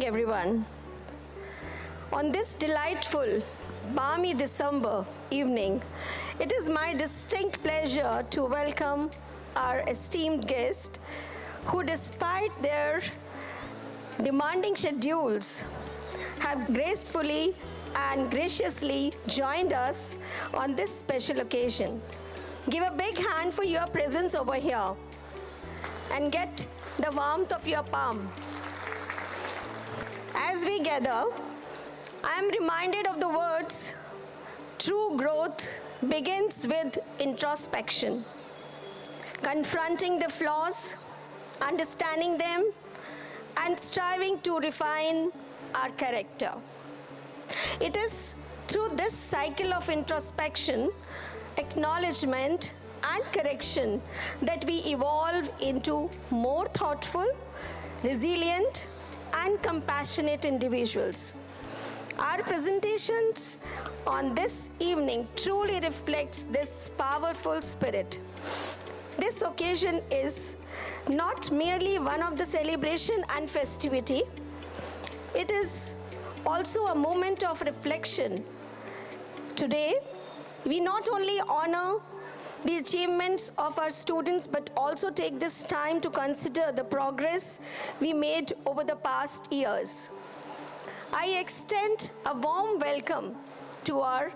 morning, everyone. On this delightful, balmy December evening, it is my distinct pleasure to welcome our esteemed guest who, despite their demanding schedules, have gracefully and graciously joined us on this special occasion. Give a big hand for your presence over here and get the warmth of your palm. As we gather, I am reminded of the words, true growth begins with introspection, confronting the flaws, understanding them, and striving to refine our character. It is through this cycle of introspection, acknowledgement, and correction that we evolve into more thoughtful, resilient, and compassionate individuals. Our presentations on this evening truly reflects this powerful spirit. This occasion is not merely one of the celebration and festivity. It is also a moment of reflection. Today, we not only honor the achievements of our students, but also take this time to consider the progress we made over the past years. I extend a warm welcome to our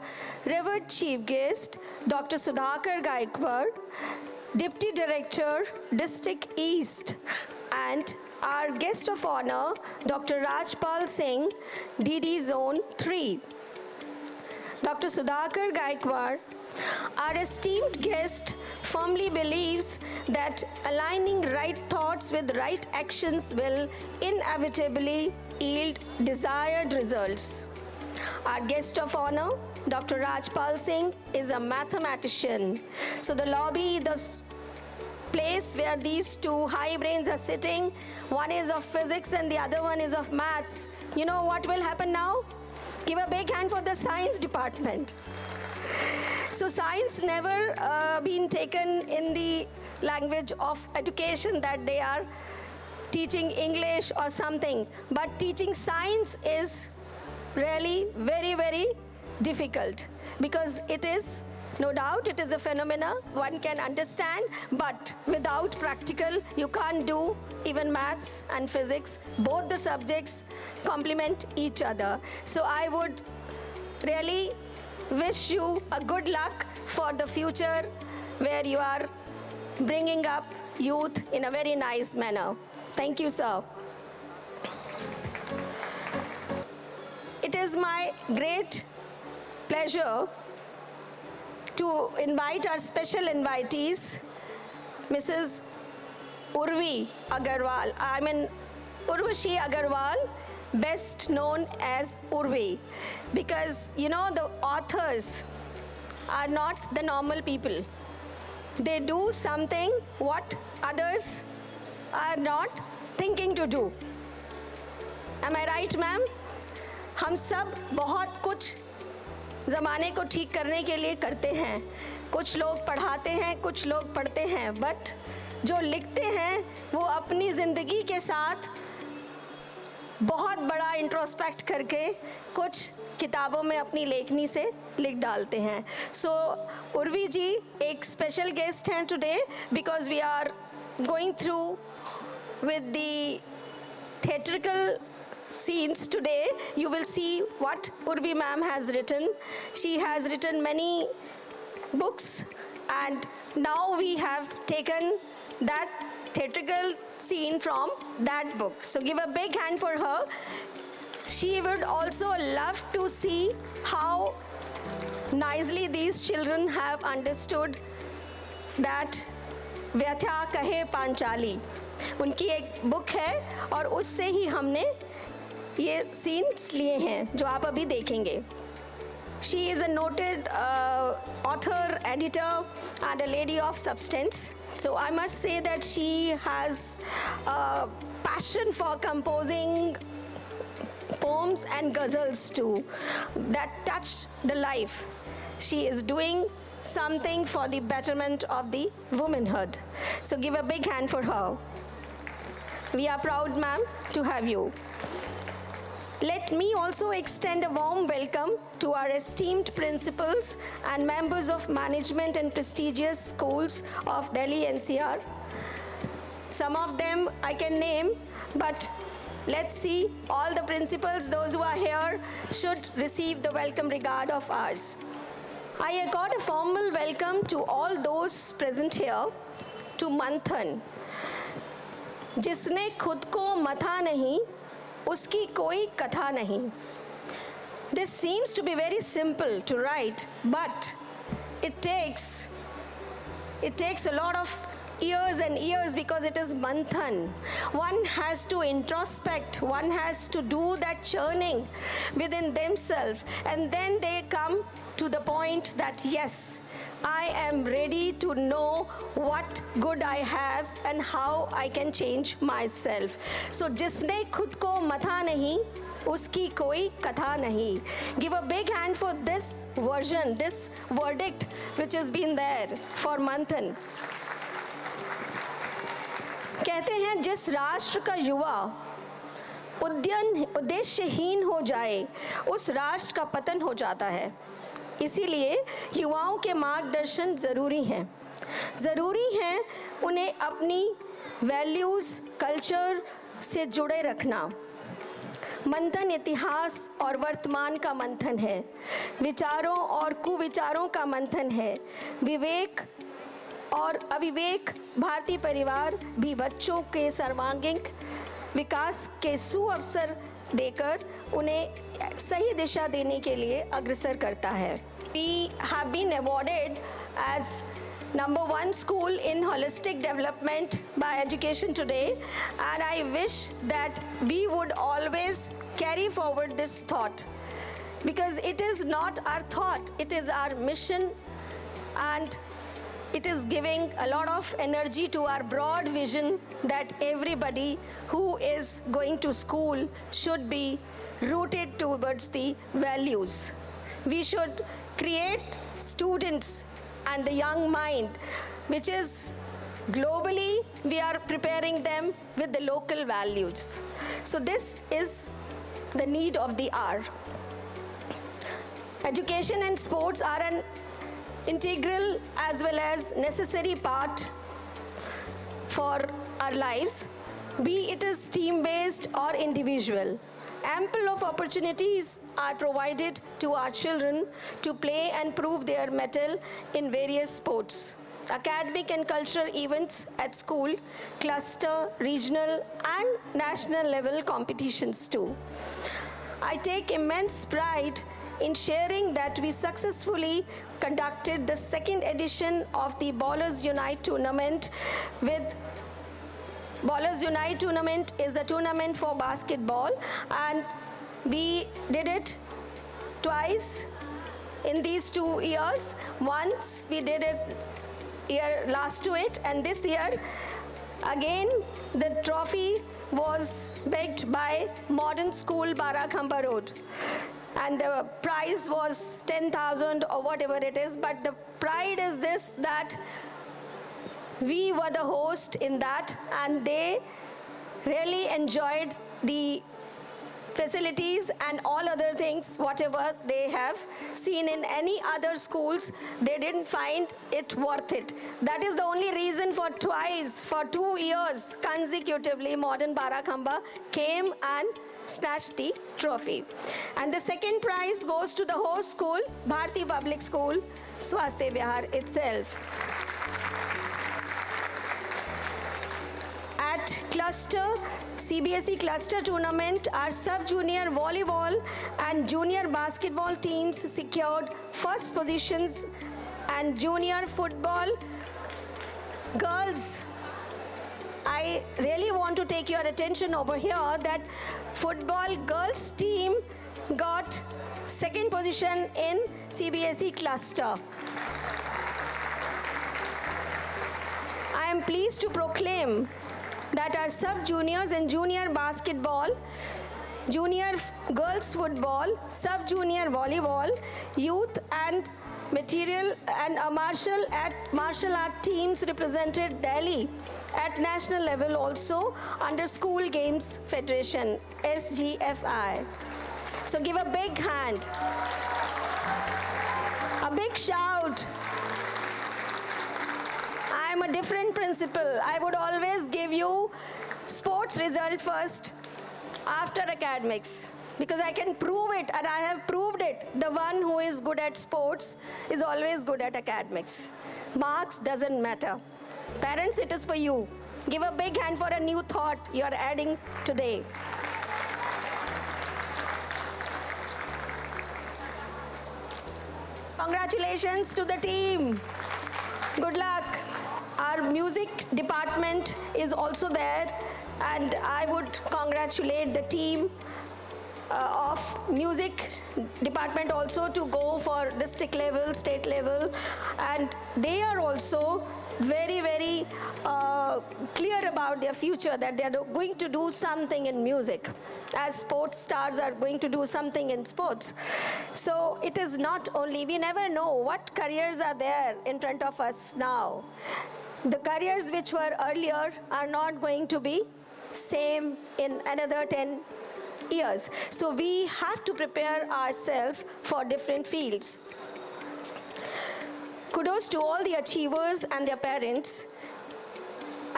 revered chief guest, Dr. Sudhakar Gaikwad, Deputy Director, District East, and our guest of honor, Dr. Rajpal Singh, DD Zone 3. Dr. Sudhakar Gaikwad, our esteemed guest, firmly believes that aligning right thoughts with right actions will inevitably yield desired results. Our guest of honor, Dr. Rajpal Singh, is a mathematician. So the lobby, the place where these two high brains are sitting, one is of physics and the other one is of maths. You know what will happen now? Give a big hand for the science department. So science never been taken in the language of education that they are teaching English or something, but teaching science is really very, very difficult because it is, no doubt, it is a phenomena one can understand, but without practical, you can't do even maths and physics. Both the subjects complement each other. So I would really wish you a good luck for the future where you are bringing up youth in a very nice manner. Thank you, sir. It is my great pleasure to invite our special invitees, Mrs. Urvashi Agarwal, best known as Urvi, because you know the authors are not the normal people. They do something what others are not thinking to do. Am I right, ma'am? हम सब बहुत कुछ ज़माने को ठीक करने के लिए करते हैं. कुछ लोग पढ़ाते हैं, कुछ लोग पढ़ते हैं, बट जो लिखते हैं वो अपनी ज़िंदगी के साथ बहुत बड़ा इंट्रोस्पेक्ट करके कुछ किताबों में अपनी लेखनी से लिख डालते हैं. सो उर्वी जी एक स्पेशल गेस्ट हैं today because we are going through with the theatrical scenes today. You will see what Urvi ma'am has written. She has written many books and now we have taken that theatrical scene from that book. So give a big hand for her. She would also love to see how nicely these children have understood that व्यथा कहे पांचाली. उनकी एक book है और उससे ही हमने ये scenes लिए हैं जो आप अभी देखेंगे. She is a noted author, editor and a lady of substance. So I must say that she has a passion for composing poems and ghazals too that touched the life. She is doing something for the betterment of the womanhood. So give a big hand for her. We are proud, ma'am, to have you. Let me also extend a warm welcome to our esteemed principals and members of management and prestigious schools of Delhi NCR. Some of them I can name, but let's see, all the principals, those who are here, should receive the welcome regard of ours. I accord a formal welcome to all those present here to Manthan. जिसने खुद को मथा नहीं, उसकी कोई कथा नहीं. This seems to be very simple to write, but it takes a lot of years and years because it is Manthan. One has to introspect, one has to do that churning within themselves, and then they come to the point that yes, I am ready to know what good I have and how I can change myself. So, जिसने खुद को मथा नहीं, उसकी कोई कथा नहीं. Give a big hand for this version, this verdict which has been there for Manthan. कहते हैं जिस राष्ट्र का युवा उद्देश्यहीन हो जाए, उस राष्ट्र का पतन हो जाता है. इसीलिए युवाओं के मार्गदर्शन ज़रूरी हैं. ज़रूरी हैं उन्हें अपनी वैल्यूज़, कल्चर से जुड़े रखना. मंथन इतिहास और वर्तमान का मंथन है, विचारों और कुविचारों का मंथन है. विवेक और अविवेक भारतीय परिवार भी बच्चों के सर्वांगीण विकास के सुअवसर देकर उन्हें सही दिशा देने के लिए अग्रसर करता है. We have been awarded as number 1 school in holistic development by Education Today, and I wish that we would always carry forward this thought, because it is not our thought, it is our mission, and it is giving a lot of energy to our broad vision that everybody who is going to school should be rooted towards the values. We should create students and the young mind, which is globally we are preparing them with the local values. So this is the need of the hour. Education and sports are an integral as well as necessary part for our lives, be it is team-based or individual. Ample of opportunities are provided to our children to play and prove their mettle in various sports. Academic and cultural events at school, cluster, regional and national level competitions too. I take immense pride in sharing that we successfully conducted the second edition of the Ballers Unite tournament. With Ballers Unite tournament is a tournament for basketball, and we did it twice in these 2 years. Once we did it year last to it, and this year again the trophy was backed by Modern School Barakhamba Road, and the prize was 10,000 or whatever it is. But the pride is this, that we were the host in that, and they really enjoyed the facilities and all other things, whatever they have seen in any other schools, they didn't find it worth it. That is the only reason for twice, for 2 years consecutively, Modern Barakhamba came and snatched the trophy. And the second prize goes to the host school, Bharati Public School, Swasthya Vihar itself. At cluster, CBSE cluster tournament, our sub-junior volleyball and junior basketball teams secured first positions, and junior football girls, I really want to take your attention over here that football girls team got second position in CBSE cluster. I am pleased to proclaim that our sub-juniors and junior basketball, junior girls football, sub-junior volleyball, youth and material and a martial art teams represented Delhi at national level also under School Games Federation, SGFI. So give a big hand, a big shout. I'm a different principal. I would always give you sports result first after academics, because I can prove it, and I have proved it. The one who is good at sports is always good at academics. Marks doesn't matter. Parents, it is for you. Give a big hand for a new thought you are adding today. Congratulations to the team. Good luck. Our music department is also there, and I would congratulate the team of music department also to go for district level, state level, and they are also very, very clear about their future, that they are going to do something in music, as sports stars are going to do something in sports. So it is not only, we never know what careers are there in front of us now. The careers which were earlier are not going to be same in another 10 years. So we have to prepare ourselves for different fields. Kudos to all the achievers and their parents.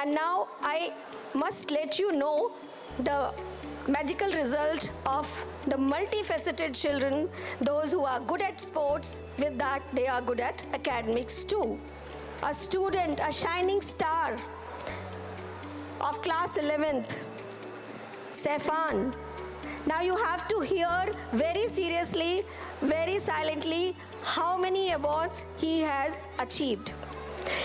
And now I must let you know the magical result of the multifaceted children, those who are good at sports, with that they are good at academics too. A student, a shining star of class 11th, Saifan. Now you have to hear very seriously, very silently, how many awards he has achieved.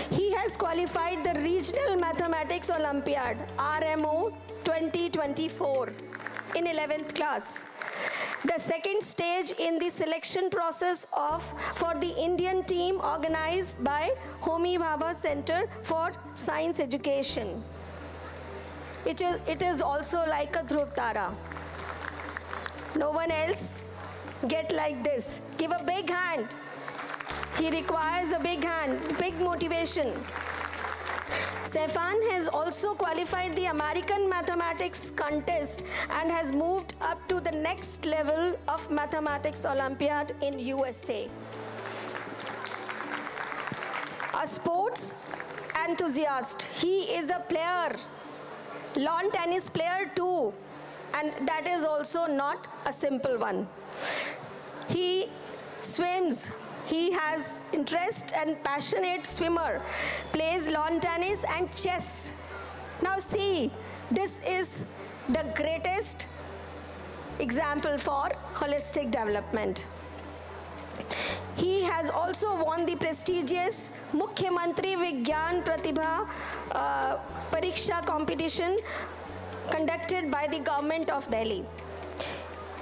He has qualified the Regional Mathematics Olympiad, RMO 2024, in 11th class. The second stage in the selection process for the Indian team organized by Homi Bhabha Center for Science Education. It is also like a Dhruv Tara. No one else get like this. Give a big hand. He requires a big hand, big motivation. Saifan has also qualified the American Mathematics Contest and has moved up to the next level of Mathematics Olympiad in USA. A sports enthusiast. He is a player, lawn tennis player too, and that is also not a simple one. He swims. He has interest and passionate swimmer, plays lawn tennis and chess. Now see, this is the greatest example for holistic development. He has also won the prestigious Mukhyamantri Vigyan Pratibha Pariksha competition conducted by the government of Delhi.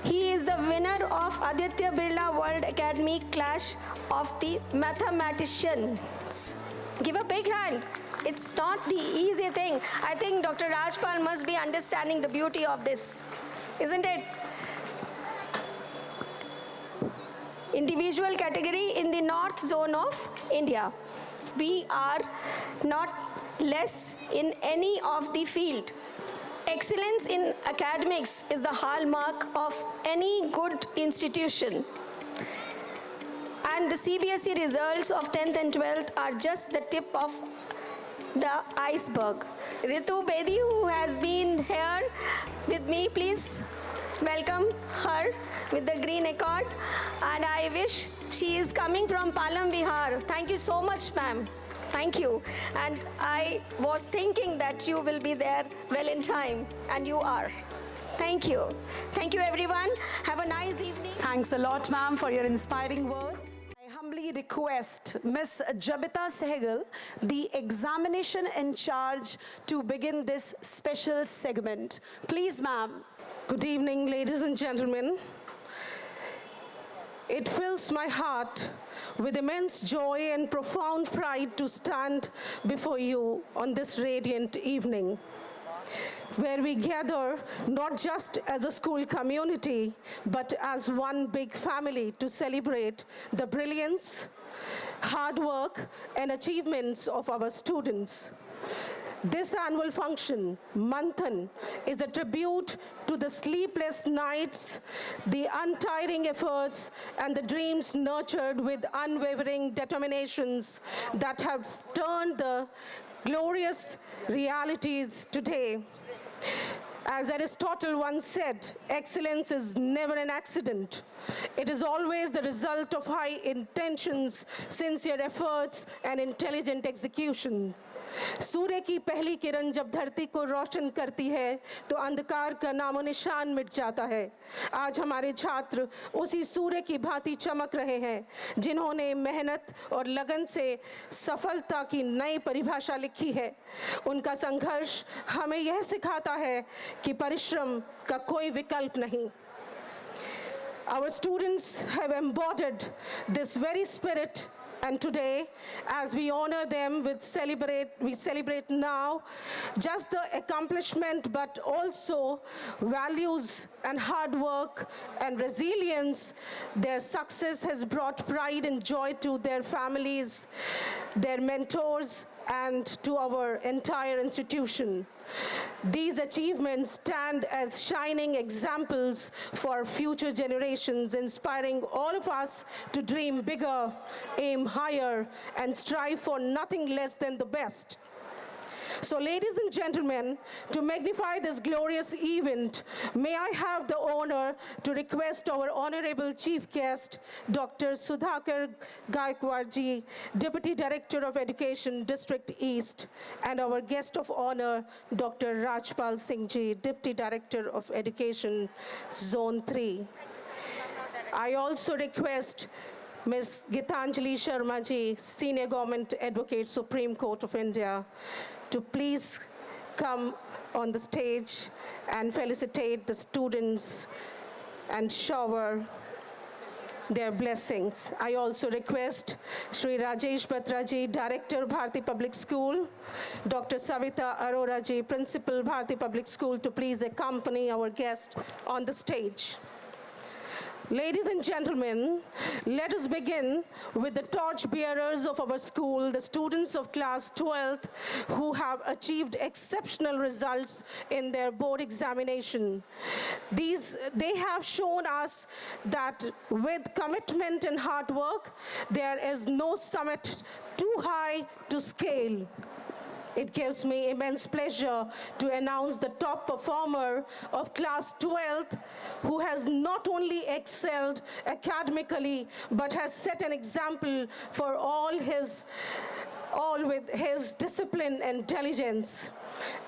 He is the winner of Aditya Birla World Academy Clash of the Mathematicians. Give a big hand. It's not the easy thing. I think Dr. Rajpal must be understanding the beauty of this, isn't it? Individual category in the north zone of India. We are not less in any of the field. Excellence in academics is the hallmark of any good institution. And the CBSE results of 10th and 12th are just the tip of the iceberg. Ritu Bedi, who has been here with me, please welcome her with the green accord. And I wish she is coming from Palam Vihar. Thank you so much, ma'am. Thank you. And I was thinking that you will be there well in time, and you are. Thank you. Thank you, everyone. Have a nice evening. Thanks a lot, ma'am, for your inspiring words. I humbly request Ms. Jabita Sehgal, the examination in charge, to begin this special segment. Please, ma'am. Good evening, ladies and gentlemen. It fills my heart with immense joy and profound pride to stand before you on this radiant evening, where we gather not just as a school community, but as one big family to celebrate the brilliance, hard work and achievements of our students. This annual function, Manthan, is a tribute to the sleepless nights, the untiring efforts, and the dreams nurtured with unwavering determinations that have turned the glorious realities today. As Aristotle once said, excellence is never an accident. It is always the result of high intentions, sincere efforts, and intelligent execution. सूर्य की पहली किरण जब धरती को रोशन करती है तो अंधकार का नामो निशान मिट जाता है। आज हमारे छात्र उसी सूर्य की भांति चमक रहे हैं जिन्होंने मेहनत और लगन से सफलता की नई परिभाषा लिखी है। उनका संघर्ष हमें यह सिखाता है कि परिश्रम का कोई विकल्प नहीं। Our students have embodied this very spirit. And today, as we honor them, we celebrate now just the accomplishment, but also values and hard work and resilience. Their success has brought pride and joy to their families, their mentors, and to our entire institution. These achievements stand as shining examples for future generations, inspiring all of us to dream bigger, aim higher, and strive for nothing less than the best. So, ladies and gentlemen, to magnify this glorious event, may I have the honor to request our honorable chief guest, Dr. Sudhakar Gaikwadji, Deputy Director of Education, District East, and our guest of honor, Dr. Rajpal Singhji, Deputy Director of Education, Zone 3. I also request Ms. Gitanjali Sharma ji, Senior Government Advocate, Supreme Court of India, to please come on the stage and felicitate the students and shower their blessings. I also request Shri Rajesh Batra ji, Director, Bharati Public School, Dr. Savita Arora ji, Principal, Bharati Public School, to please accompany our guest on the stage. Ladies and gentlemen, let us begin with the torch bearers of our school, the students of class 12th who have achieved exceptional results in their board examination. They have shown us that with commitment and hard work, there is no summit too high to scale. It gives me immense pleasure to announce the top performer of class 12th, who has not only excelled academically, but has set an example for all with his discipline and diligence.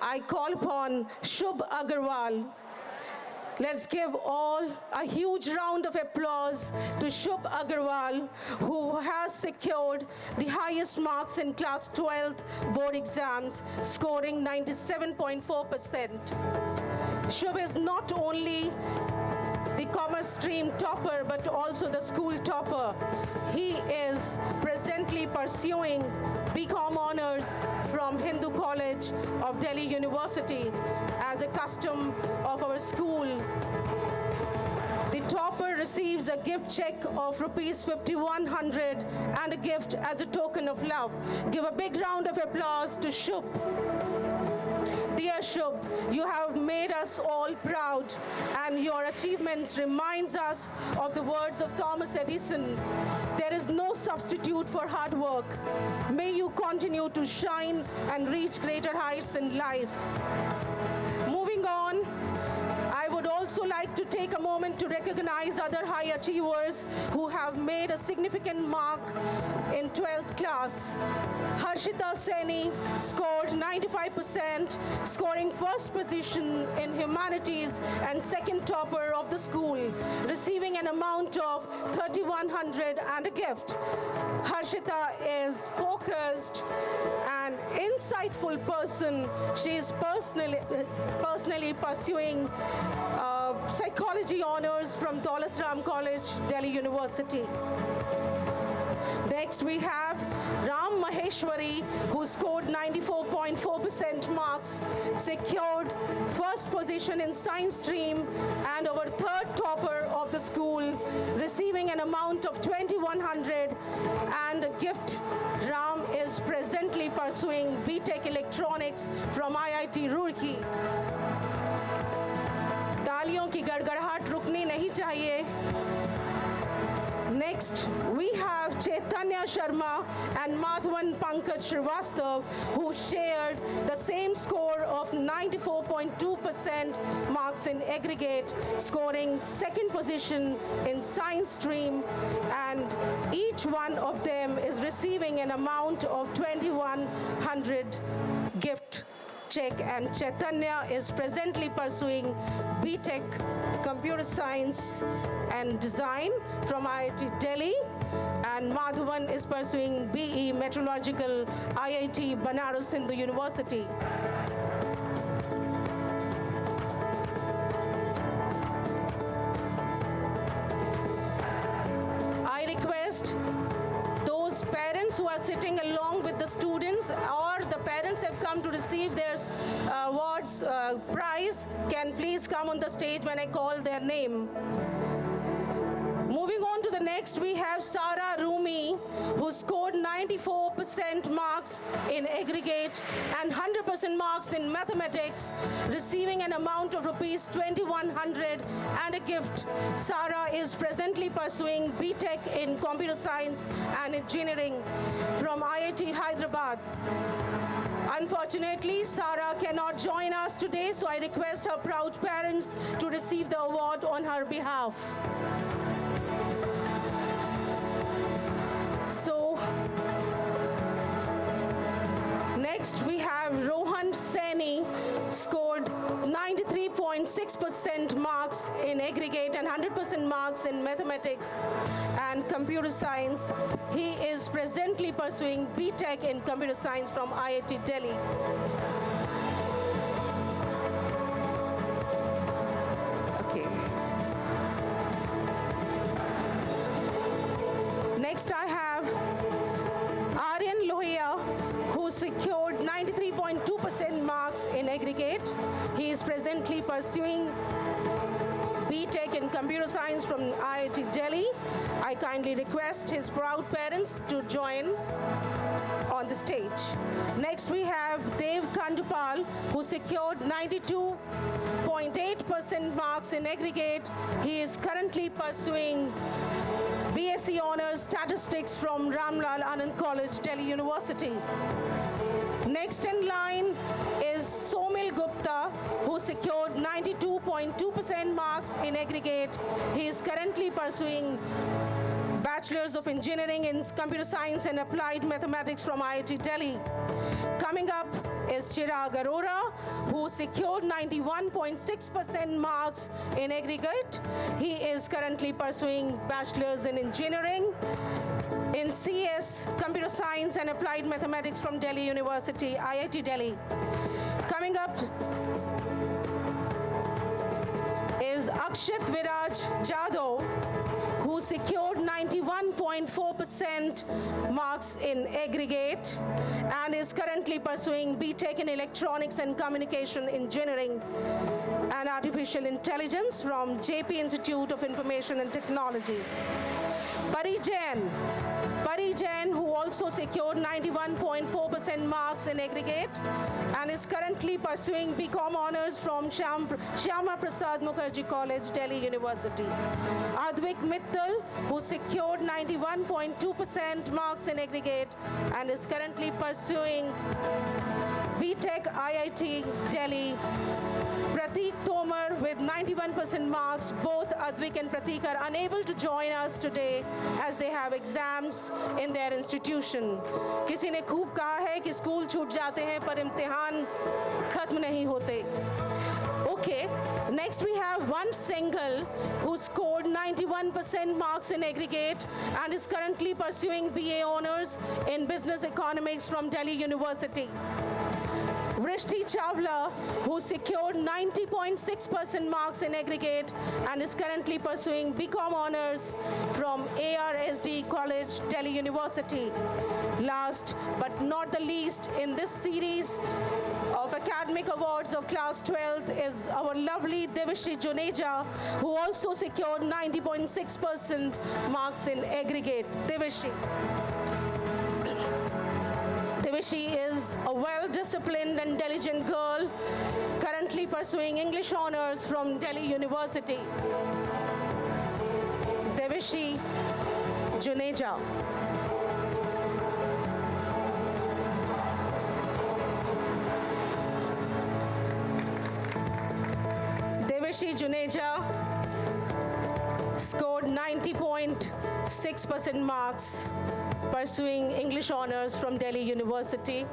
I call upon Shubh Agarwal. Let's give all a huge round of applause to Shubh Agarwal, who has secured the highest marks in class 12th board exams, scoring 97.4%. Shubh is not only the commerce stream topper, but also the school topper. He is presently pursuing BCom honors from Hindu College of Delhi University. As a custom of our school, the topper receives a gift check of rupees 5,100 and a gift as a token of love. Give a big round of applause to Shubh. Dear Shubh, you have made us all proud, and your achievements reminds us of the words of Thomas Edison. There is no substitute for hard work. May you continue to shine and reach greater heights in life. Moving on, I would also like to take a moment to recognize other high achievers who have made a significant mark in 12th class. Harshita Seni scored 95%, scoring first position in humanities and second topper of the school, receiving an amount of 3,100 and a gift. Harshita is focused and insightful person. She is personally pursuing psychology honors from Daulat Ram College, Delhi University. Next, we have Ram Maheshwari, who scored 94.4% marks, secured first position in science stream and our third topper of the school, receiving an amount of 2,100 and a gift. Ram is presently pursuing BTech Electronics from IIT Roorkee. तालियों की गड़गड़ाहट रुकनी नहीं चाहिए. Next, we have Chaitanya Sharma and Madhavan Pankaj Srivastav, who shared the same score of 94.2% marks in aggregate, scoring second position in science stream, and each one of them is receiving an amount of 2,100 gift check, and Chaitanya is presently pursuing BTech Computer Science and Design from IIT Delhi, and Madhavan is pursuing BE Meteorological IIT Banaras Hindu University. I request those parents who are sitting along with the students, or the parents have come to receive their awards prize, can please come on the stage when I call their name. Moving on to the next, we have Sara Rumi, who scored 94% marks in aggregate and 100% marks in mathematics, receiving an amount of rupees 2,100 and a gift. Sara is presently pursuing BTech in Computer Science and Engineering from IIT Hyderabad. Unfortunately, Sara cannot join us today, so I request her proud parents to receive the award on her behalf. So, next we have Rohan Saini, scored 93.6% marks in aggregate and 100% marks in mathematics and computer science. He is presently pursuing BTech in computer science from IIT Delhi. Okay. Next I have Aryan Lohia, who secured 93.2% marks in aggregate. He is presently pursuing BTech in computer science from IIT Delhi. I kindly request his proud parents to join on the stage. Next we have Dev Kandupal, who secured 92.8% marks in aggregate. He is currently pursuing BSc Honours Statistics from Ramlal Anand College, Delhi University. Next in line is Somil Gupta, who secured 92.2% marks in aggregate. He is currently pursuing Bachelor's of Engineering in Computer Science and Applied Mathematics from IIT Delhi. Coming up is Chirag Arora, who secured 91.6% marks in aggregate. He is currently pursuing Bachelor's in Engineering in CS, Computer Science and Applied Mathematics from Delhi University, IIT Delhi. Coming up is Akshit Viraj Jadhav, who secured 91.4% marks in aggregate and is currently pursuing BTech in Electronics and Communication Engineering and Artificial Intelligence from JP Institute of Information and Technology. Pari Jain, who also secured 91.4% marks in aggregate and is currently pursuing BCom Honours from Shyama Prasad Mukherjee College, Delhi University. Advik Mittal, who secured 91.2% marks in aggregate and is currently pursuing BTech IIT Delhi. Prateek Tomar with 91% marks. Both Advik and Prateek are unable to join us today as they have exams in their institution. किसी ने खूब कहा है कि school छूट जाते हैं पर इम्तिहान खत्म नहीं होते. Okay, next we have one single who scored 91% marks in aggregate and is currently pursuing BA Honours in Business Economics from Delhi University. Vrishti Chawla, who secured 90.6% marks in aggregate and is currently pursuing BCom honors from ARSD College, Delhi University. Last but not the least in this series of academic awards of class 12th is our lovely Devashi Juneja, who also secured 90.6% marks in aggregate. Devashi is a well-disciplined and diligent girl, currently pursuing English honors from Delhi University. Devashi Juneja. Devashi Juneja scored 90.6% marks pursuing English honors from Delhi University.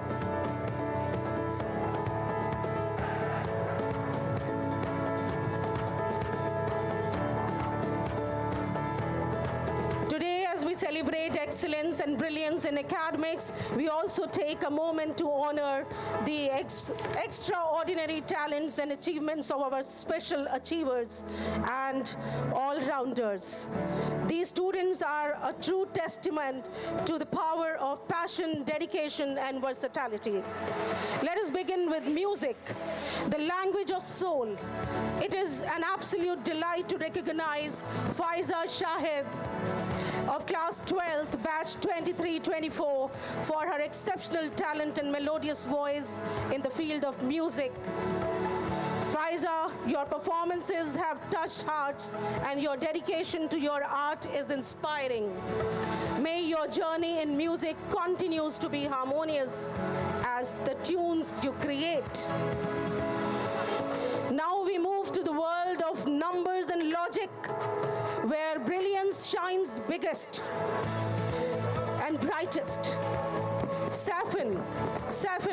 Today, as we celebrate excellence and brilliance in academics, we also take a moment to honor the extraordinary talents and achievements of our special achievers and all-rounders. These students are a true testament to the power of passion, dedication, and versatility. Let us begin with music, the language of soul. It is an absolute delight to recognize Faiza Shahid of class 12th, batch 23-24, for her exceptional talent and melodious voice in the field of music. Faiza, your performances have touched hearts and your dedication to your art is inspiring. May your journey in music continues to be harmonious as the tunes you create. Now we move to the world of numbers and logic, where brilliance shines biggest and brightest. Safin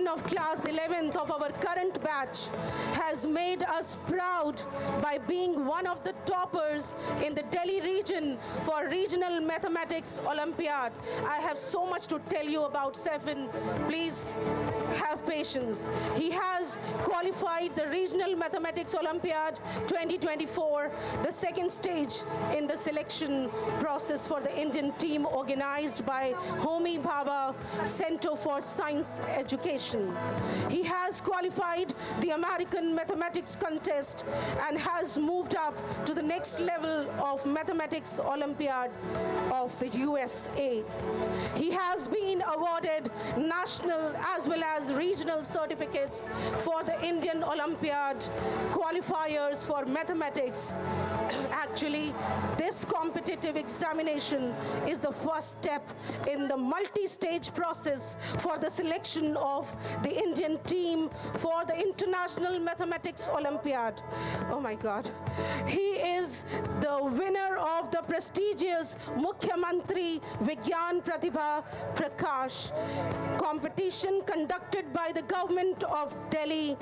of class 11th of our current batch has made us proud by being one of the toppers in the Delhi region for Regional Mathematics Olympiad. I have so much to tell you about Safin. Please have patience. He has qualified the Regional Mathematics Olympiad 2024, the second stage in the selection process for the Indian team organized by Homi Bhabha Center for Science Education. He has qualified the American Mathematics Contest and has moved up to the next level of Mathematics Olympiad of the USA. He has been awarded national as well as regional certificates for the Indian Olympiad qualifiers for mathematics. Actually, this competitive examination is the first step in the multi-stage process for the selection of the Indian team for the International Mathematics Olympiad. Oh my God. He is the winner of the prestigious Mukhyamantri Vigyan Pratibha Prakash competition conducted by the government of Delhi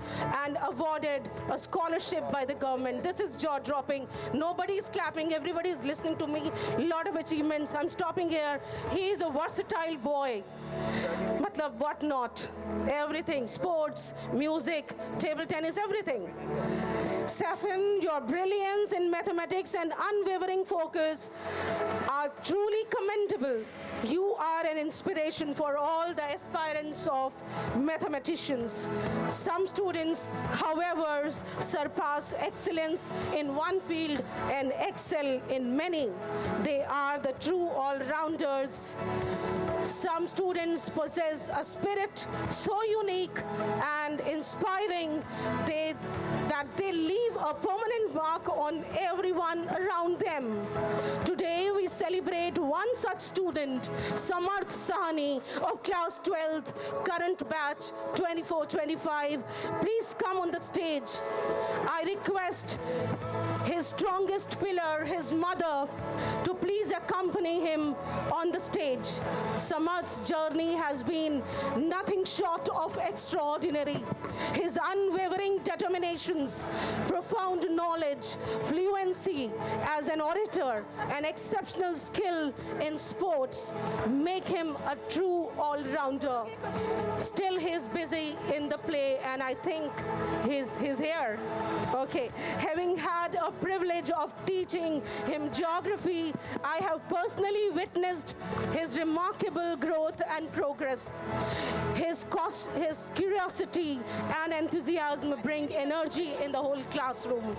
and awarded a scholarship by the government. This is jaw-dropping. Nobody is clapping. Everybody is listening to me. A lot of achievements. I'm stopping here. He is a versatile boy. Matlab, what not? Everything. Sports, music, table tennis, everything. Safin, your brilliance in mathematics and unwavering focus are truly commendable. You are an inspiration for all the aspirants of mathematicians. Some students, however, surpass excellence in one field and excel in many. They are the true all-rounders. Some students possess a spirit so unique and inspiring that they leave a permanent mark on everyone around them. Today we celebrate one such student, Samarth Sahani of class 12th, current batch 24-25. Please come on the stage. I request his strongest pillar, his mother, to please accompany him on the stage. Samarth's journey has been nothing short of extraordinary. His unwavering determinations, profound knowledge, fluency as an orator, and exceptional skill in sports make him a true all-rounder. Still, his busy in the play, and I think he's here. Okay. Having had a privilege of teaching him geography, I have personally witnessed his remarkable growth and progress. His curiosity and enthusiasm bring energy in the whole classroom,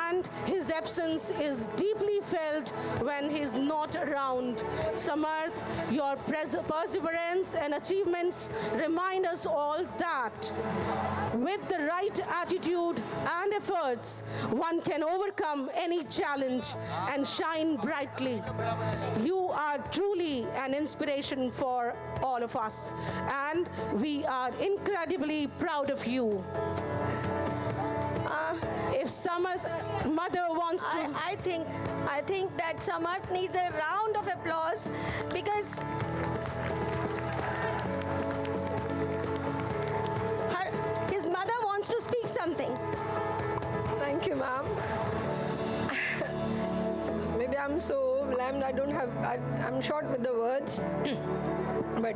and his absence is deeply felt when he's not around. Samarth, your perseverance and achievements remind us all that with the right attitude and efforts, one can overcome any challenge and shine brightly. You are truly an inspiration for all of us, and we are incredibly proud of you. If Samarth mother wants to... I think that Samarth needs a round of applause because his mother wants to speak something. Thank you, ma'am. Maybe I'm so overwhelmed, I'm short with the words. But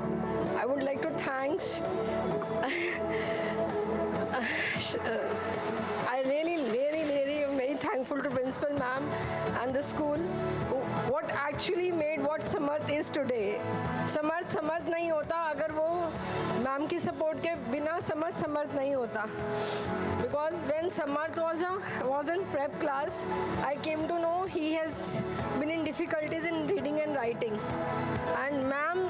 I would like to thank I really am very thankful to Principal Ma'am and the school. What actually made what Samarth is today. Samarth नहीं होता अगर वो ma'am की support के बिना Samarth नहीं होता. Because when Samarth was in prep class, I came to know he has been in difficulties in reading and writing. And ma'am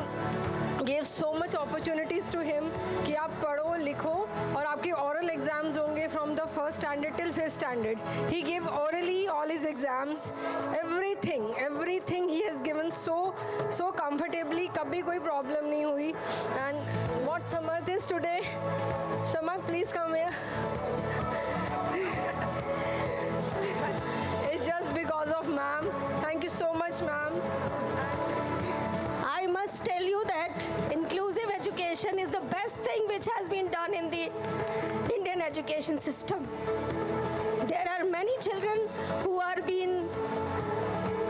gave so much opportunities to him कि आप पढ़ो लिखो और आपके oral exams होंगे from the first standard till 5th standard. He gave orally all his exams, everything he has given so comfortably. कभी कोई problem नहीं हुई. And what Samarth is today, Samarth, please come here. It's just because of ma'am. Thank you so much, ma'am. I must tell you that inclusive education is the best thing which has been done in the Indian education system. There are many children who are being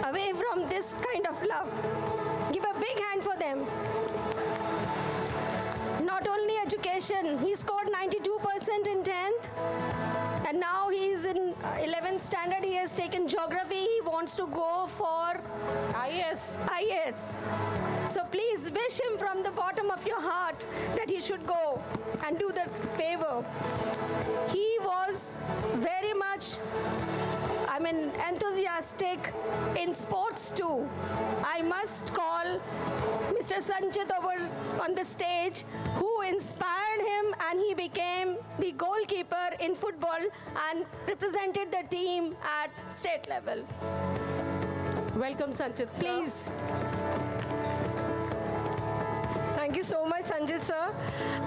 away from this kind of love. Give a big hand for them. Not only education, he scored 92% in 10th, and now he is in 11th standard. He has taken geography. He wants to go for IAS. So please wish him from the bottom of your heart that he should go and do the favor. He was very much, enthusiastic in sports too. I must call Mr. Sanchit over on the stage, who inspired him, and he became the goalkeeper in football and represented the team at state level. Welcome, Sanchit, sir. Please. Thank you so much, Sanjit sir.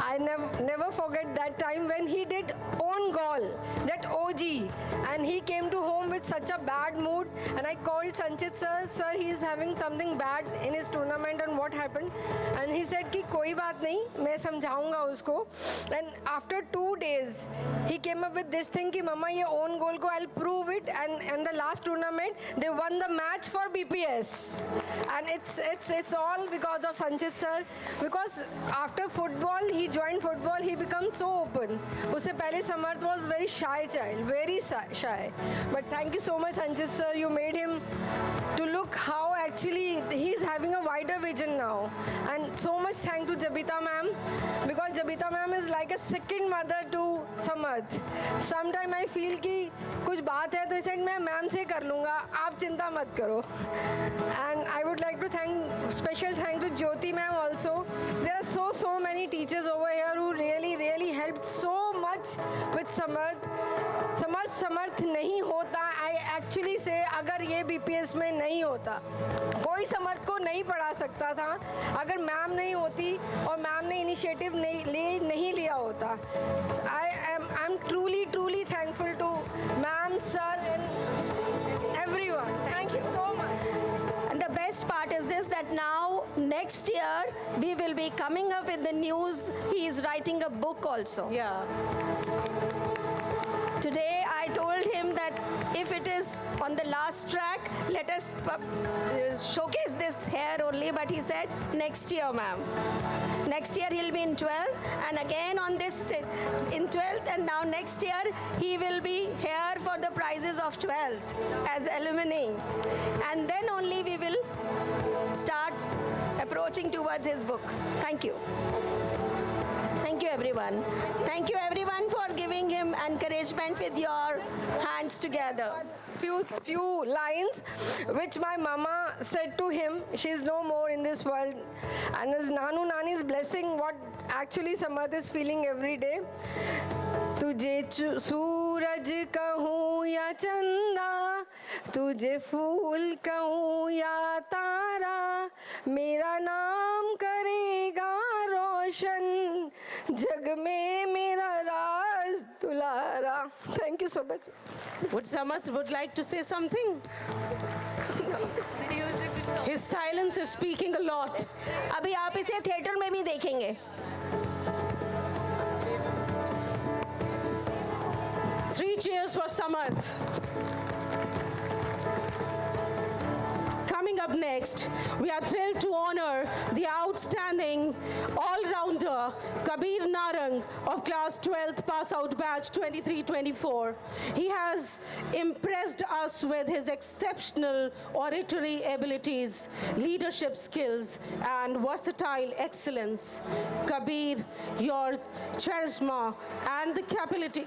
I never forget that time when he did own goal, that OG, and he came to home with such a bad mood, and I called Sanjit sir, he is having something bad in his tournament and what happened, and he said कि कोई बात नहीं, मैं समझाऊंगा उसको. And after 2 days, he came up with this thing कि मम्मा ये own goal को I'll prove it, and in the last tournament they won the match for BPS, and it's all because of Sanjit sir. Because after football, he joined football, he became so open. उससे पहले Samarth was very shy child, very shy. But thank you so much, Sanjit sir. You made him to look how actually he's having a wider vision now. And so much thanks to Jabita ma'am, because Jabita ma'am is like a second mother to Samarth. Sometimes I feel कि कुछ बात है तो इसे मैं ma'am से कर लूँगा, आप चिंता मत करो. And I would like to special thanks to Jyoti ma'am also. There are so many teachers over here who really helped so much with Samarth. Samarth नहीं होता, I actually say अगर ये BPS में नहीं होता, कोई Samarth को नहीं पढ़ा सकता था अगर मैम नहीं होती और मैम ने इनिशिएटिव नहीं लिया होता. I'm truly thankful to ma'am, sir, and everyone. Thank you so much. And the best part is this, that now next year we will be coming up with the news. He is writing a book also. Yeah. Today I told him that if it is on the last track, let us showcase this here only, but he said next year, ma'am. Next year he'll be in 12th and again on this in 12th, and now next year he will be here for the prizes of 12th as alumni. And then only we will start approaching towards his book. Thank you. Thank you, everyone. Thank you, everyone, for giving him encouragement with your hands together. Few lines which my mama said to him. She's no more in this world, and his Nanu Nani's blessing, what actually Samarth is feeling every day. तुझे सूरज कहूँ या चंदा, तुझे फूल कहूँ या तारा, मेरा नाम करेगा रोशन, जग में मेरा राज दुलारा. Thank you so much. Would Samarth would like to say something? His silence is speaking a lot. अभी आप इसे थिएटर में भी देखेंगे. 3 cheers for Samarth. Coming up next, we are thrilled to honor the outstanding all-rounder Kabir Narang of class 12th pass-out batch 23-24. He has impressed us with his exceptional oratory abilities, leadership skills, and versatile excellence. Kabir, your charisma and the capability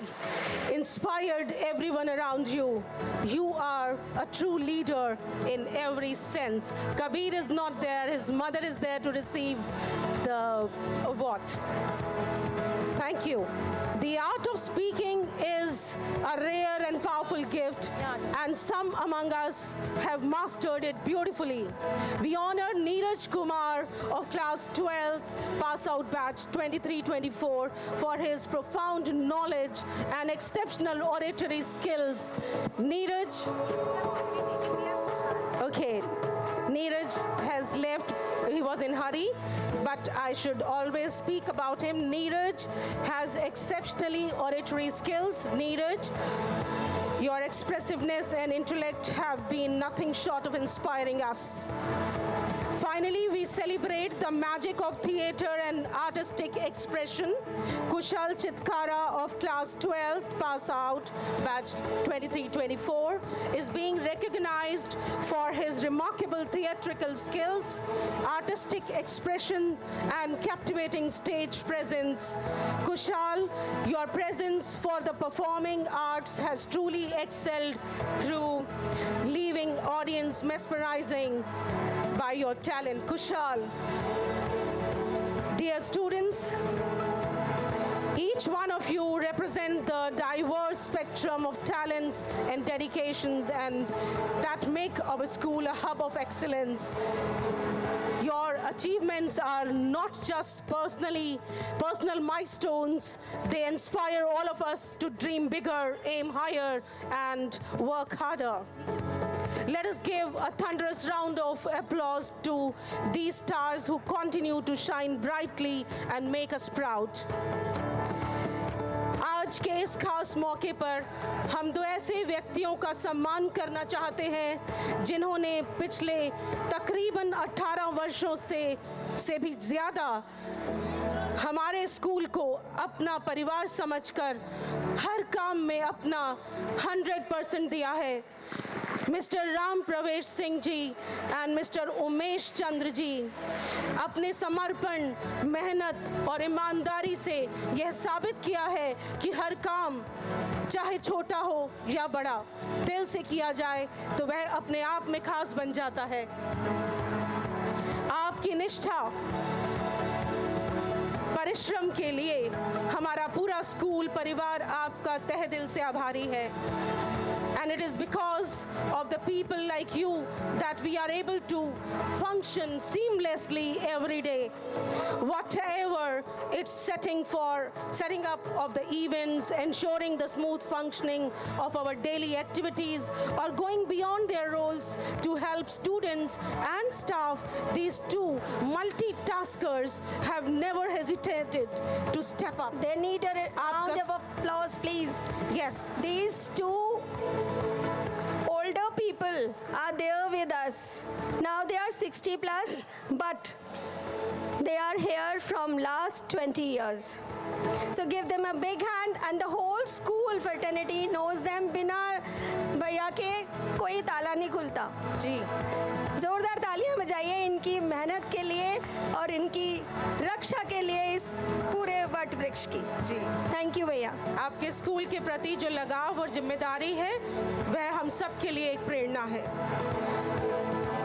inspired everyone around you. You are a true leader in every sense. Kabir is not there. His mother is there to receive the award. Thank you. The art of speaking is a rare and powerful gift, and some among us have mastered it beautifully. We honor Neeraj Kumar of class 12 pass-out batch 23-24 for his profound knowledge and exceptional oratory skills. Neeraj, okay, Neeraj has left. He was in hurry, but I should always speak about him. Neeraj has exceptionally oratory skills. Neeraj, your expressiveness and intellect have been nothing short of inspiring us. Finally, we celebrate the magic of theater and artistic expression. Kushal Chitkara of class 12 pass out batch 23-24 is being recognized for his remarkable theatrical skills, artistic expression, and captivating stage presence. Kushal, your presence for the performing arts has truly excelled through leaving audience mesmerizing by your talent. Kushal. Dear students, each one of you represent the diverse spectrum of talents and dedications and that make our school a hub of excellence. Your achievements are not just personal milestones. They inspire all of us to dream bigger, aim higher, and work harder. Let us give a thunderous round of applause to these stars who continue to shine brightly and make us proud. आज के इस खास मौके पर हम दो ऐसे व्यक्तियों का सम्मान करना चाहते हैं जिन्होंने पिछले तकरीबन 18 वर्षों से भी ज़्यादा हमारे स्कूल को अपना परिवार समझकर हर काम में अपना 100% दिया है. Mr. Ram Pravesh Singh ji and Mr. Umesh Chandra ji अपने समर्पण, मेहनत और ईमानदारी से यह साबित किया है कि हर काम चाहे छोटा हो या बड़ा दिल से किया जाए तो वह अपने आप में खास बन जाता है. आपकी निष्ठा, परिश्रम के लिए हमारा पूरा स्कूल परिवार आपका तहे दिल से आभारी है. And it is because of the people like you that we are able to function seamlessly every day. Whatever it's setting up of the events, ensuring the smooth functioning of our daily activities, or going beyond their roles to help students and staff, these two multitaskers have never hesitated to step up. They need a round Aapka- of applause, please. Yes. These two older people are there with us. Now they are 60 plus, but they are here from last 20 years. So give them a big hand, and the whole school fraternity knows them. बिना भैया के कोई ताला नहीं खुलता. जी. जोरदार तालियां बजाइए इनकी मेहनत के लिए और इनकी रक्षा के लिए इस पूरे वट वृक्ष की. जी. थैंक यू भैया. आपके स्कूल के प्रति जो लगाव और जिम्मेदारी है वह हम सब के लिए एक प्रेरणा है.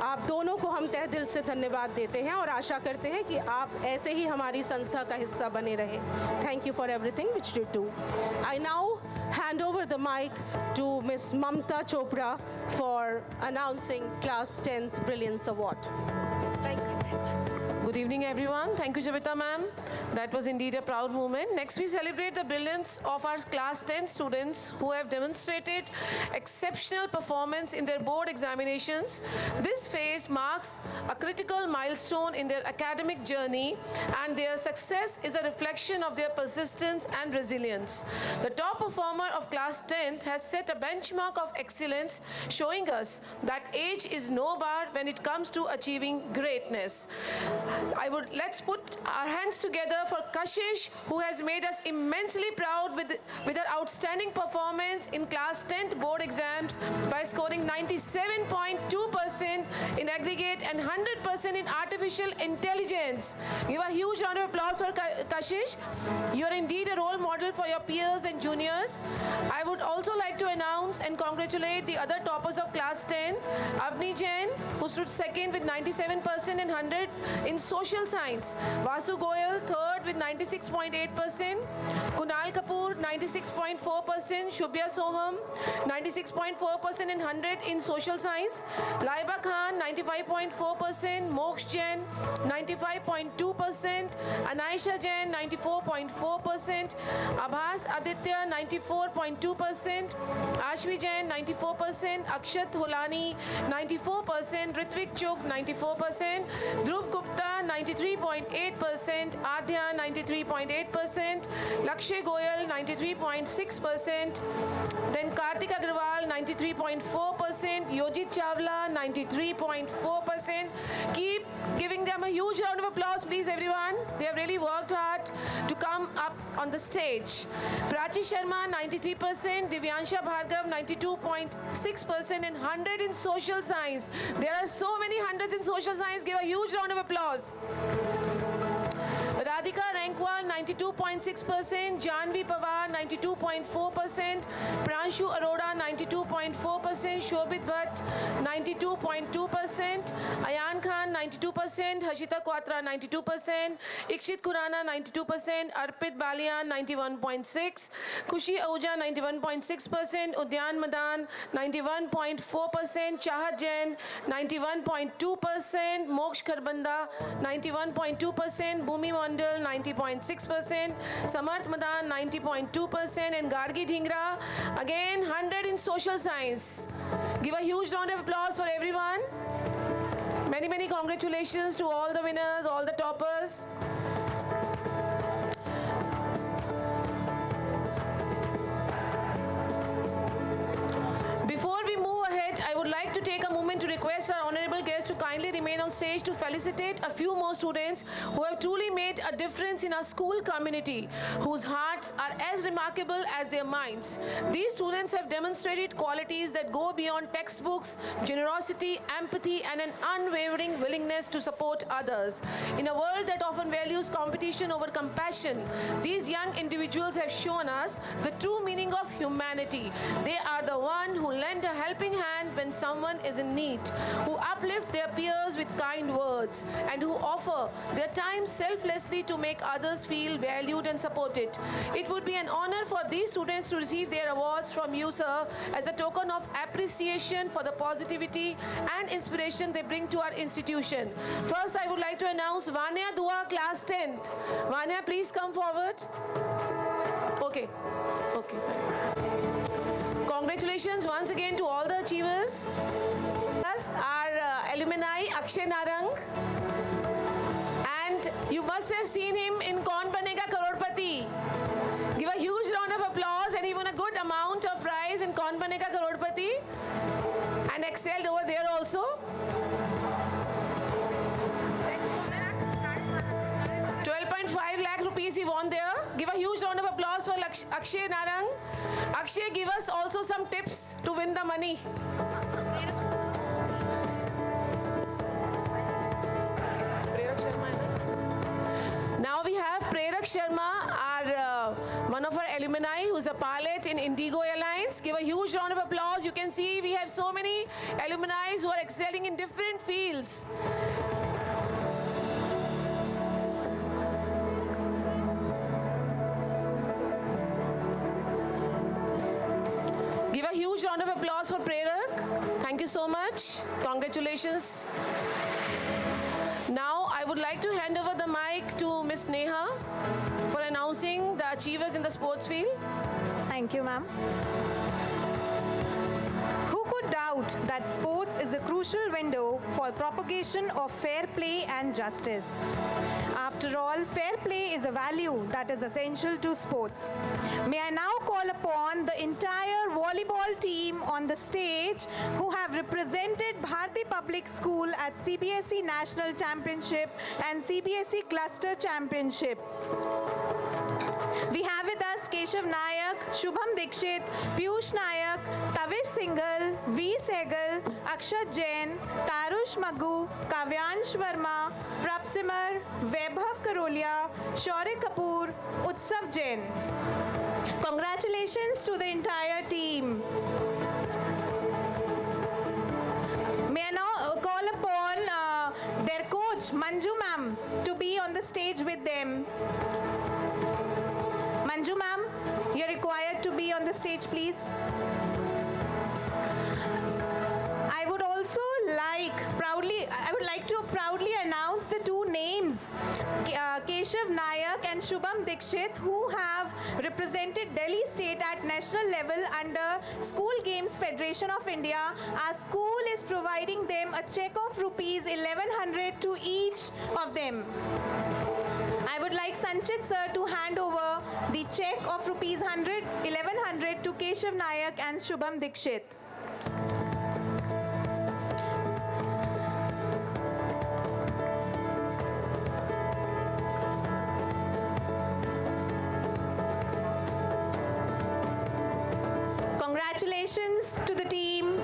आप दोनों को हम तहे दिल से धन्यवाद देते हैं और आशा करते हैं कि आप ऐसे ही हमारी संस्था का हिस्सा बने रहे. Thank you for everything which you do. I now hand over the mic to Miss Mamta Chopra for announcing Class 10th Brilliance Award. Thank you. Good evening, everyone. Thank you, Jabita ma'am. That was indeed a proud moment. Next, we celebrate the brilliance of our class 10 students who have demonstrated exceptional performance in their board examinations. This phase marks a critical milestone in their academic journey, and their success is a reflection of their persistence and resilience. The top performer of class 10th has set a benchmark of excellence, showing us that age is no bar when it comes to achieving greatness. Let's put our hands together for Kashish, who has made us immensely proud with her outstanding performance in class 10th board exams by scoring 97.2% in aggregate and 100% in artificial intelligence. Give a huge round of applause for Kashish. You are indeed a role model for your peers and juniors. I would also like to announce and congratulate the other toppers of class 10, Avni Jain, who stood second with 97% and 100 in social science, Vasu Goyal third with 96.8%, Kunal Kapoor 96.4%, Shubhya Soham 96.4% and 100 in social science, Laiba Khan 95.4%, Moksh Jain 95.2%, Anaisha Jain 94.4%, Abhas Aditya 94.2%, Ashvi Jain 94%, Akshat Holani 94%, Ritvik Chuk 94%, Dhruv Gupta 93.8%, Adhya 93.8%, Lakshay Goyal 93.6%, then Kartik Agrawal 93.4%, Yojit Chawla 93.4%. Keep giving them a huge round of applause, please, everyone. They have really worked hard to come up on the stage. Prachi Sharma 93%, Divyansha Bhargav 92.6% and 100 in social science. There are so many hundreds in social science. Give a huge round of applause. Radhika Rankwal 92.6%, Janvi Pawar 92.4%, Pranshu Arora 92.4%, Shobit Bhatt 92.2%, Ayan Khan 92%, Hashita Kwatra 92%, Ikshit Kurana 92%, Arpit Balian 91.6%, Khushi Ahuja 91.6%, Udyan Madan 91.4%, Chahat Jain 91.2%, Moksh Kharbanda 91.2%, Bhumi Mandal 90.6%, Samarth Madan 90.2%, and Gargi Dhingra again 100 in social science. Give a huge round of applause for everyone. Many, many congratulations to all the winners, all the toppers. Before we move ahead, I would like to take a moment to request our honorable guests to kindly remain on stage to felicitate a few more students who have truly made a difference in our school community, whose hearts are as remarkable as their minds. These students have demonstrated qualities that go beyond textbooks, generosity, empathy, and an unwavering willingness to support others. In a world that often values competition over compassion, these young individuals have shown us the true meaning of humanity. They are the one who lend a helping hand when someone is in need, who uplift their peers with kind words and who offer their time selflessly to make others feel valued and supported. It would be an honor for these students to receive their awards from you, sir, as a token of appreciation for the positivity and inspiration they bring to our institution. First, I would like to announce Vanya Dua, class 10th. Vanya, please come forward. Okay. Okay. Congratulations once again to all the achievers. Plus, our alumni Akshay Narang. And you must have seen him in Kaun Banega Crorepati. Give a huge round of applause, and he won a good amount of prize in Kaun Banega Crorepati and excelled over there also. 12.5 lakh rupees he won there. Give a huge round of applause for Akshay Narang. Akshay, give us also some tips to win the money. Now we have Prerak Sharma, our one of our alumni who's a pilot in Indigo Airlines. Give a huge round of applause. You can see we have so many alumni who are excelling in different fields. Give a huge round of applause for Prerak. Thank you so much. Congratulations. Now, I would like to hand over the mic to Ms. Neha for announcing the achievers in the sports field. Thank you, ma'am. Who could doubt that sports is a crucial window for propagation of fair play and justice? After all, fair play is a value that is essential to sports. May I now call upon the entire volleyball team on the stage who have represented Bharati Public School at CBSE National Championship and CBSE Cluster Championship. We have with us Keshav Nayak, Shubham Dikshit, Piyush Nayak, Tavish Singhal, V. Sehgal, Akshat Jain, Tarush Maggu, Kavyansh Verma, Prapsimar, Vaibhav Karolia, Shaurya Kapoor, Utsav Jain. Congratulations to the entire team. May I now call upon their coach, Manju ma'am, to be on the stage with them. Manju ma'am, you're required to be on the stage, please. I would like to proudly announce the two names, Keshav Nayak and Shubham Dikshit, who have represented Delhi State at national level under School Games Federation of India. Our school is providing them a check of rupees 1100 to each of them. I would like Sanchit sir to hand over the check of rupees 1100 to Keshav Nayak and Shubham Dikshit. Congratulations to the team.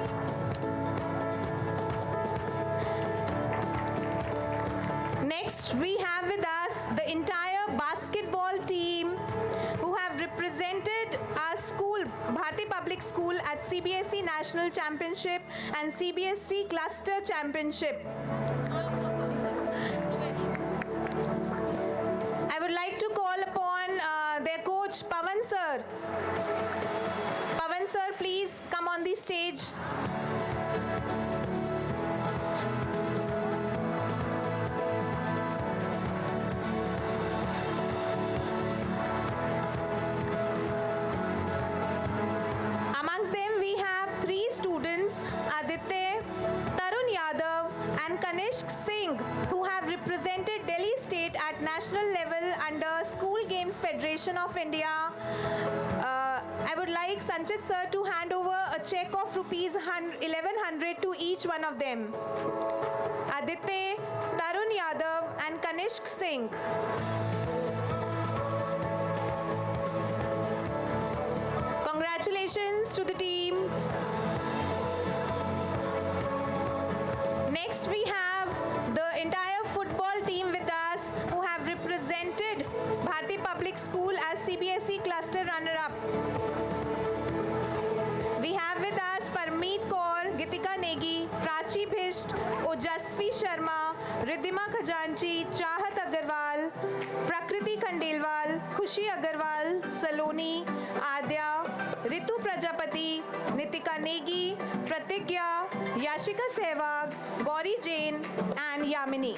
Next, we have with us the entire basketball team who have represented our school, Bharati Public School, at CBSE National Championship and CBSE Cluster Championship. I would like to call upon their coach, Pavan sir. Pavan sir, please come on the stage. Amongst them, we have three students, Aditya, Tarun Yadav, and Kanishk Singh, who have represented Delhi State at national level under School Games Federation of India. I would like Sanchit sir to hand over a check of rupees 1100 to each one of them. Aditya, Tarun Yadav, and Kanishk Singh. Congratulations to the team. Next, we have the entire football team with us who have represented Bharati Public School as CBSE Cluster runner-up. We have with us Parmeet Kaur, Gitika Negi, Prachi Bhisht, Ojaswi तेजस्वी शर्मा, रिद्धिमा खजांची, चाहत अग्रवाल, प्रकृति खंडेलवाल, खुशी अग्रवाल, सलोनी, आद्या, रितु प्रजापति, नितिका नेगी, प्रतिज्ञा, Yashika Sehwag, Gauri Jain and Yamini.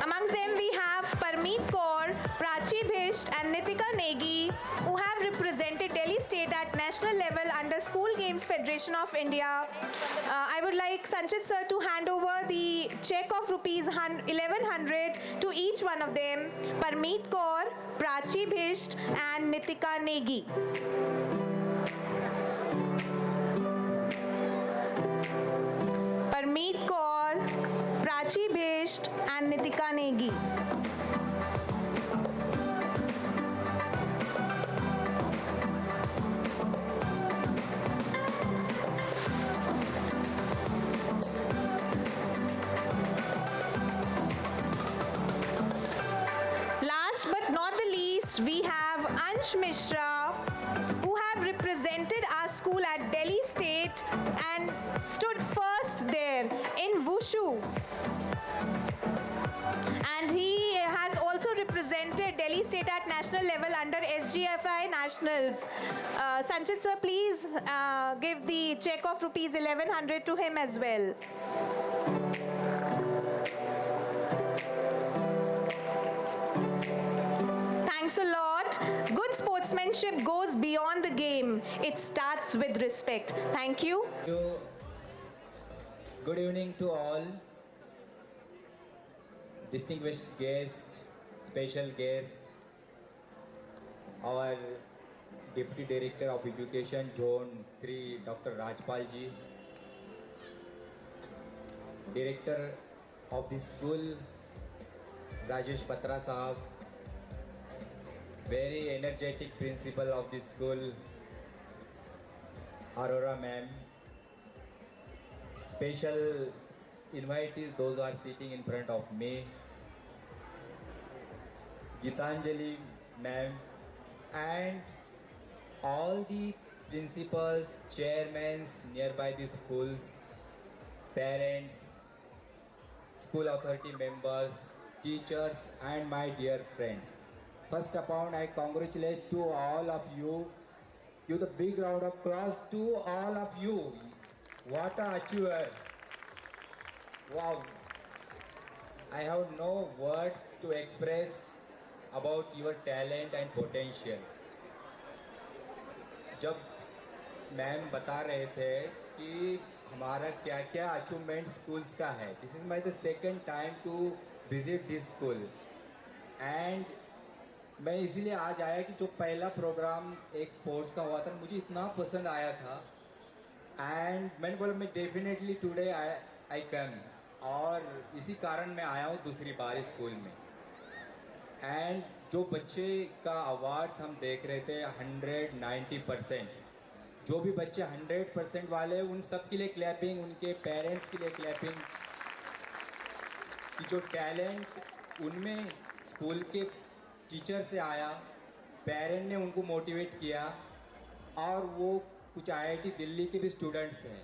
Amongst them we have Parmeet Kaur, Prachi Bhisht and Nitika Negi, who have represented Delhi State at national level under School Games Federation of India. I would like Sanchit sir to hand over the check of rupees 1100 to each one of them, Parmeet Kaur, Prachi Bhisht and Nitika Negi. Parmeet Kaur, Prachi Bhisht and Nitika Negi. Last but not the least, we have Ansh Mishra, who have represented our school at Delhi State and stood first there in Wushu. And he has also represented Delhi State at national level under SGFI Nationals. Sanchit sir, please give the check of rupees 1100 to him as well. Thanks a lot. Good sportsmanship goes beyond the game. It starts with respect. Thank you. Good evening to all. Distinguished guests, special guest, our Deputy Director of Education, Zone 3, Dr. Rajpal ji, Director of the school, Rajesh Patra Sahab, very energetic principal of the school, Aurora ma'am, special invitees, those who are sitting in front of me, Gitanjali ma'am, and all the principals, chairmen nearby the schools, parents, school authority members, teachers, and my dear friends. First upon, I congratulate to all of you. Give the big round of applause to all of you. What a achiever. Wow. I have no words to express about your talent and potential. जब ma'am बता रहे थे कि हमारा क्या क्या achievement schools का है, this is my the second time to visit this school and मैं इसीलिए आज आया कि जो पहला प्रोग्राम एक स्पोर्ट्स का हुआ था मुझे इतना पसंद आया था एंड मैंने बोला मैं डेफिनेटली टुडे आई कैन, और इसी कारण मैं आया हूँ दूसरी बार स्कूल में। एंड जो बच्चे का अवार्ड्स हम देख रहे थे 190%, जो भी बच्चे 100% वाले उन सब के लिए क्लैपिंग, उनके पेरेंट्स के लिए क्लैपिंग, कि जो टैलेंट उनमें स्कूल के टीचर से आया, पेरेंट ने उनको मोटिवेट किया, और वो कुछ IIT दिल्ली के भी स्टूडेंट्स हैं,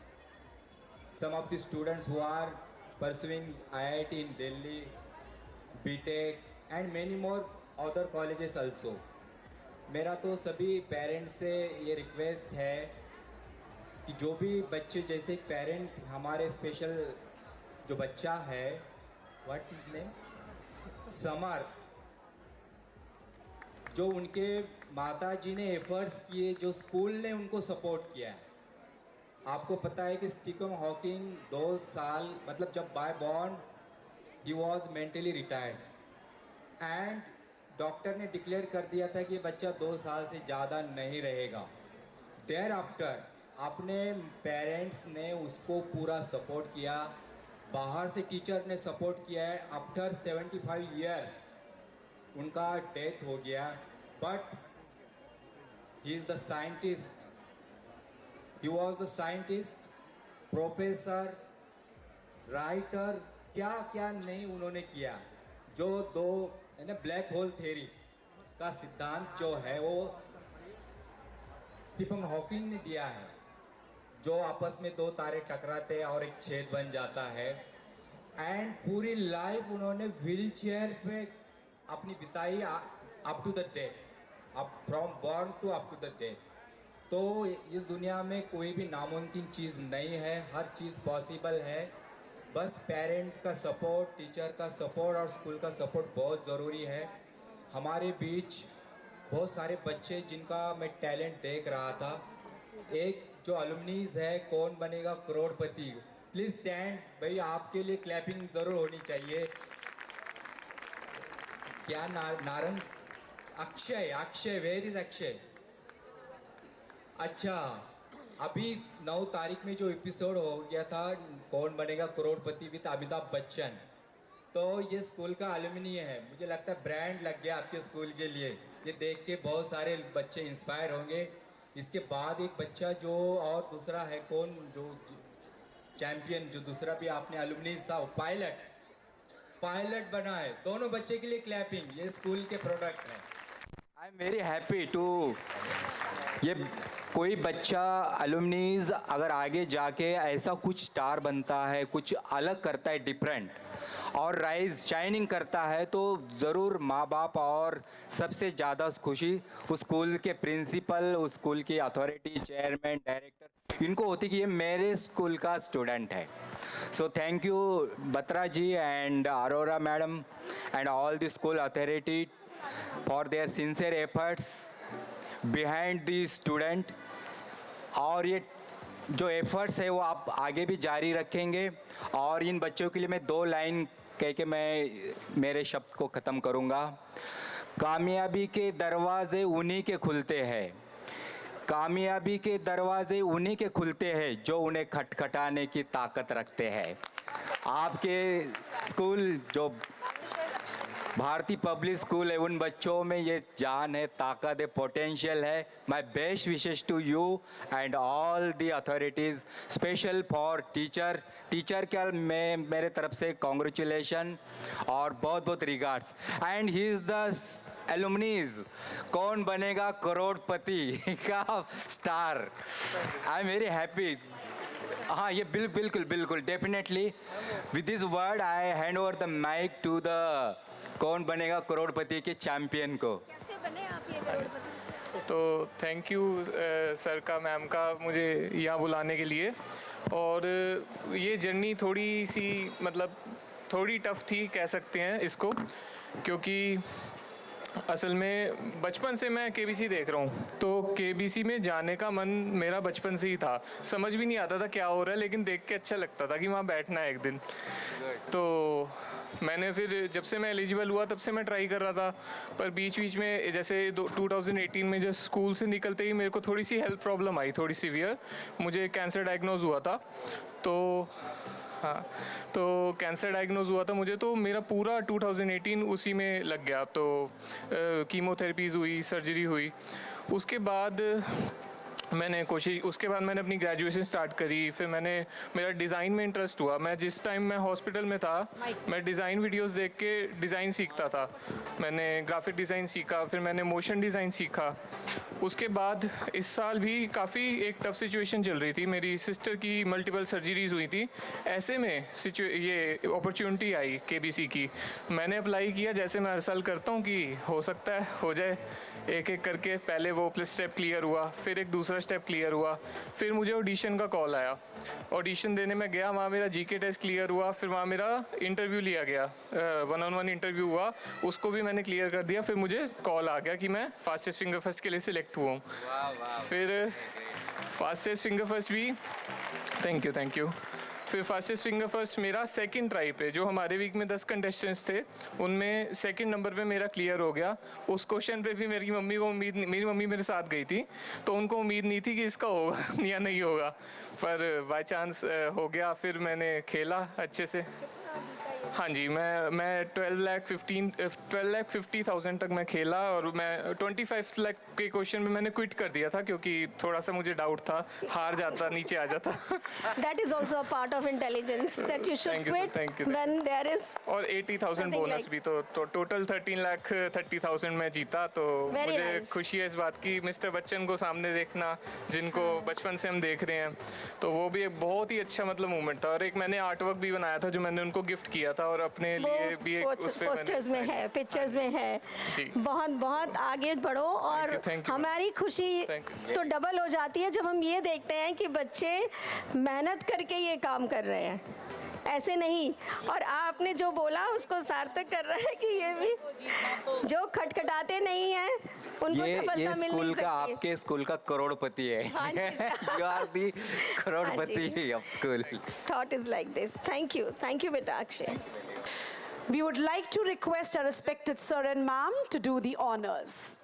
some of the students who are pursuing IIT in Delhi, BTech and many more other colleges also. मेरा तो सभी पेरेंट्स से ये रिक्वेस्ट है कि जो भी बच्चे, जैसे एक पेरेंट हमारे स्पेशल जो बच्चा है, व्हाट्स हिज नेम, समर, जो उनके माता जी ने एफर्ट्स किए, जो स्कूल ने उनको सपोर्ट किया है। आपको पता है कि स्टीफन हॉकिंग 2 साल, मतलब जब by born he was mentally retired and doctor ने डिक्लेयर कर दिया था कि ये बच्चा 2 साल से ज़्यादा नहीं रहेगा। देयर आफ्टर अपने पेरेंट्स ने उसको पूरा सपोर्ट किया, बाहर से टीचर ने सपोर्ट किया है। आफ्टर 75 ईयर्स उनका डेथ हो गया, but he is the scientist, he was the scientist, professor, writer, क्या क्या नहीं उन्होंने किया। जो दो है ना ब्लैक होल थ्योरी का सिद्धांत जो है वो स्टीफन हॉकिंग ने दिया है, जो आपस में दो तारे टकराते हैं और एक छेद बन जाता है। एंड पूरी लाइफ उन्होंने व्हील चेयर पे अपनी बिताई up to the death, up from born to up to the death. तो इस दुनिया में कोई भी नामुमकिन चीज़ नहीं है, हर चीज़ पॉसिबल है। बस पेरेंट का सपोर्ट, टीचर का सपोर्ट और स्कूल का सपोर्ट बहुत ज़रूरी है। हमारे बीच बहुत सारे बच्चे जिनका मैं टैलेंट देख रहा था। एक जो अलुमनीज है कौन बनेगा करोड़पति, प्लीज़ स्टैंड। भाई आपके लिए क्लैपिंग ज़रूर होनी चाहिए। क्या नारंग अक्षय, अक्षय वेयर इज अक्षय? अच्छा, अभी 9 तारीख में जो एपिसोड हो गया था कौन बनेगा करोड़पति विद अमिताभ बच्चन, तो ये स्कूल का अलुमनी है। मुझे लगता है ब्रांड लग गया आपके स्कूल के लिए। ये देख के बहुत सारे बच्चे इंस्पायर होंगे। इसके बाद एक बच्चा जो और दूसरा है कौन, जो चैम्पियन, जो दूसरा भी आपने अलुमनी था, पायलट बना है। दोनों बच्चे के लिए क्लैपिंग, ये स्कूल के प्रोडक्ट हैं। I am very happy to, ये कोई बच्चा अलुमनीज अगर आगे जाके ऐसा कुछ स्टार बनता है, कुछ अलग करता है, डिफरेंट और राइज शाइनिंग करता है, तो ज़रूर माँ बाप और सबसे ज़्यादा खुशी उस स्कूल के प्रिंसिपल, उस स्कूल की अथॉरिटी, चेयरमैन, डायरेक्टर, इनको होती कि ये मेरे स्कूल का स्टूडेंट है। So thank you Batra ji and Arora madam and all the school authority for their sincere efforts behind the student. और ये जो एफर्ट्स है वो आप आगे भी जारी रखेंगे। और इन बच्चों के लिए मैं 2 लाइन कह के मैं मेरे शब्द को ख़त्म करूँगा। कामयाबी के दरवाजे उन्हीं के खुलते हैं, कामयाबी के दरवाजे उन्हीं के खुलते हैं जो उन्हें खटखटाने की ताकत रखते हैं। आपके स्कूल जो भारतीय पब्लिक स्कूल है, उन बच्चों में ये जान है, ताकत है, पोटेंशियल है। My best wishes to you and all the authorities, special for teacher का मैं मेरे तरफ से कॉन्ग्रेचुलेशन और बहुत बहुत regards. And he is the alumnis Kaun Banega Crorepati का star. I am very happy. हाँ, ये बिल्कुल definitely with this word I hand over the mic to the Kaun Banega करोड़पति के चैंपियन को। कैसे बने आप ये करोड़पति? तो थैंक यू सर का, मैम का, मुझे यहाँ बुलाने के लिए। और ये जर्नी थोड़ी सी मतलब थोड़ी टफ थी कह सकते हैं इसको, क्योंकि असल में बचपन से मैं केबीसी देख रहा हूँ, तो केबीसी में जाने का मन मेरा बचपन से ही था। समझ भी नहीं आता था क्या हो रहा है, लेकिन देख के अच्छा लगता था कि वहाँ बैठना है एक दिन। तो मैंने फिर जब से मैं एलिजिबल हुआ तब से मैं ट्राई कर रहा था, पर बीच में जैसे 2018 में जब स्कूल से निकलते ही मेरे को थोड़ी सी हेल्थ प्रॉब्लम आई, थोड़ी सीवियर। मुझे कैंसर डायग्नोज हुआ था, तो हाँ, तो कैंसर डायग्नोज हुआ था मुझे, तो मेरा पूरा 2018 उसी में लग गया। तो कीमोथेरेपीज़ हुई, सर्जरी हुई। उसके बाद मैंने मैंने अपनी ग्रेजुएशन स्टार्ट करी। फिर मेरा डिज़ाइन में इंटरेस्ट हुआ। मैं जिस टाइम मैं हॉस्पिटल में था, मैं डिज़ाइन वीडियोस देख के डिज़ाइन सीखता था। मैंने ग्राफिक डिज़ाइन सीखा, फिर मैंने मोशन डिज़ाइन सीखा। उसके बाद इस साल भी काफ़ी एक टफ सिचुएशन चल रही थी। मेरी सिस्टर की मल्टीपल सर्जरीज हुई थी। ऐसे में ये अपॉर्चुनिटी आई केबीसी की। मैंने अप्लाई किया, जैसे मैं हर साल करता हूँ कि हो सकता है हो जाए, एक एक करके। पहले वो स्टेप क्लियर हुआ, फिर एक दूसरा स्टेप क्लियर हुआ, फिर मुझे ऑडिशन का कॉल आया। ऑडिशन देने में गया, वहाँ मेरा जीके टेस्ट क्लियर हुआ, फिर वहाँ मेरा इंटरव्यू लिया गया, 1-on-1 इंटरव्यू हुआ, उसको भी मैंने क्लियर कर दिया। फिर मुझे कॉल आ गया कि मैं फास्टेस्ट फिंगर फर्स्ट के लिए सिलेक्ट हुआ हूँ। फिर फास्टेस्ट फिंगर फर्स्ट भी थैंक यू। फिर फास्टेस्ट फिंगर फर्स्ट मेरा सेकंड ट्राई पे, जो हमारे वीक में 10 कंटेस्टेंट्स थे, उनमें सेकंड नंबर पे मेरा क्लियर हो गया। उस क्वेश्चन पे भी मेरी मम्मी मेरे साथ गई थी, तो उनको उम्मीद नहीं थी कि इसका होगा या नहीं होगा, पर बाय चांस हो गया। फिर मैंने खेला अच्छे से। हाँ जी, मैं 12,50,000 तक मैं खेला और मैं 25 लाख के क्वेश्चन में मैंने क्विट कर दिया था क्योंकि थोड़ा सा मुझे डाउट था, हार जाता नीचे आ जाता। That is also a part of intelligence that you should Thank you, sir. quit Thank you. when there is और 80,000 Something बोनस like- भी, तो टोटल 13,30,000 में जीता। तो Very मुझे nice. खुशी है इस बात की, मिस्टर बच्चन को सामने देखना, जिनको बचपन से हम देख रहे हैं, तो वो भी एक बहुत ही अच्छा मतलब मूवमेंट था। और एक मैंने आर्ट वर्क भी बनाया था जो मैंने उनको गिफ्ट किया था और अपने लिए भी एक उस पे पोस्टर्स में है, पिक्चर्स में है। जी। बहुत बहुत आगे बढ़ो और thank you, हमारी खुशी Thank you. तो डबल हो जाती है जब हम ये देखते हैं कि बच्चे मेहनत करके ये काम कर रहे हैं, ऐसे नहीं। और आपने जो बोला उसको सार्थक कर रहा है कि ये भी जो खटखटाते नहीं हैं उनको ये सफलता मिल स्कूल नहीं का, सकती। आपके स्कूल का करोड़पति हाँ जी, है। यू आर दी करोड़पति हाँ जी। Of school. Thought is like this. Thank you बेटा Akshay. We would like to request our respected sir and ma'am to do the honors.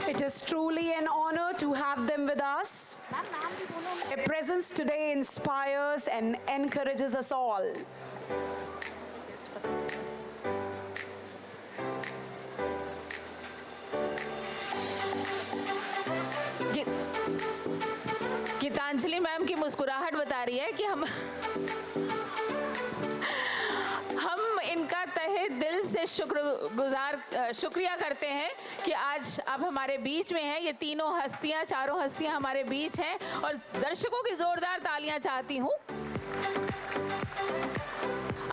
It is truly an honor to have them with us. Their presence today inspires and encourages us all. Geetanjali ma'am की मुस्कुराहट बता रही है कि हम इनका तहे दिल से शुक्रिया करते हैं कि आज आप हमारे बीच में हैं। ये तीनों हस्तियां, चारों हस्तियां हमारे बीच हैं और दर्शकों की जोरदार तालियां चाहती हूं।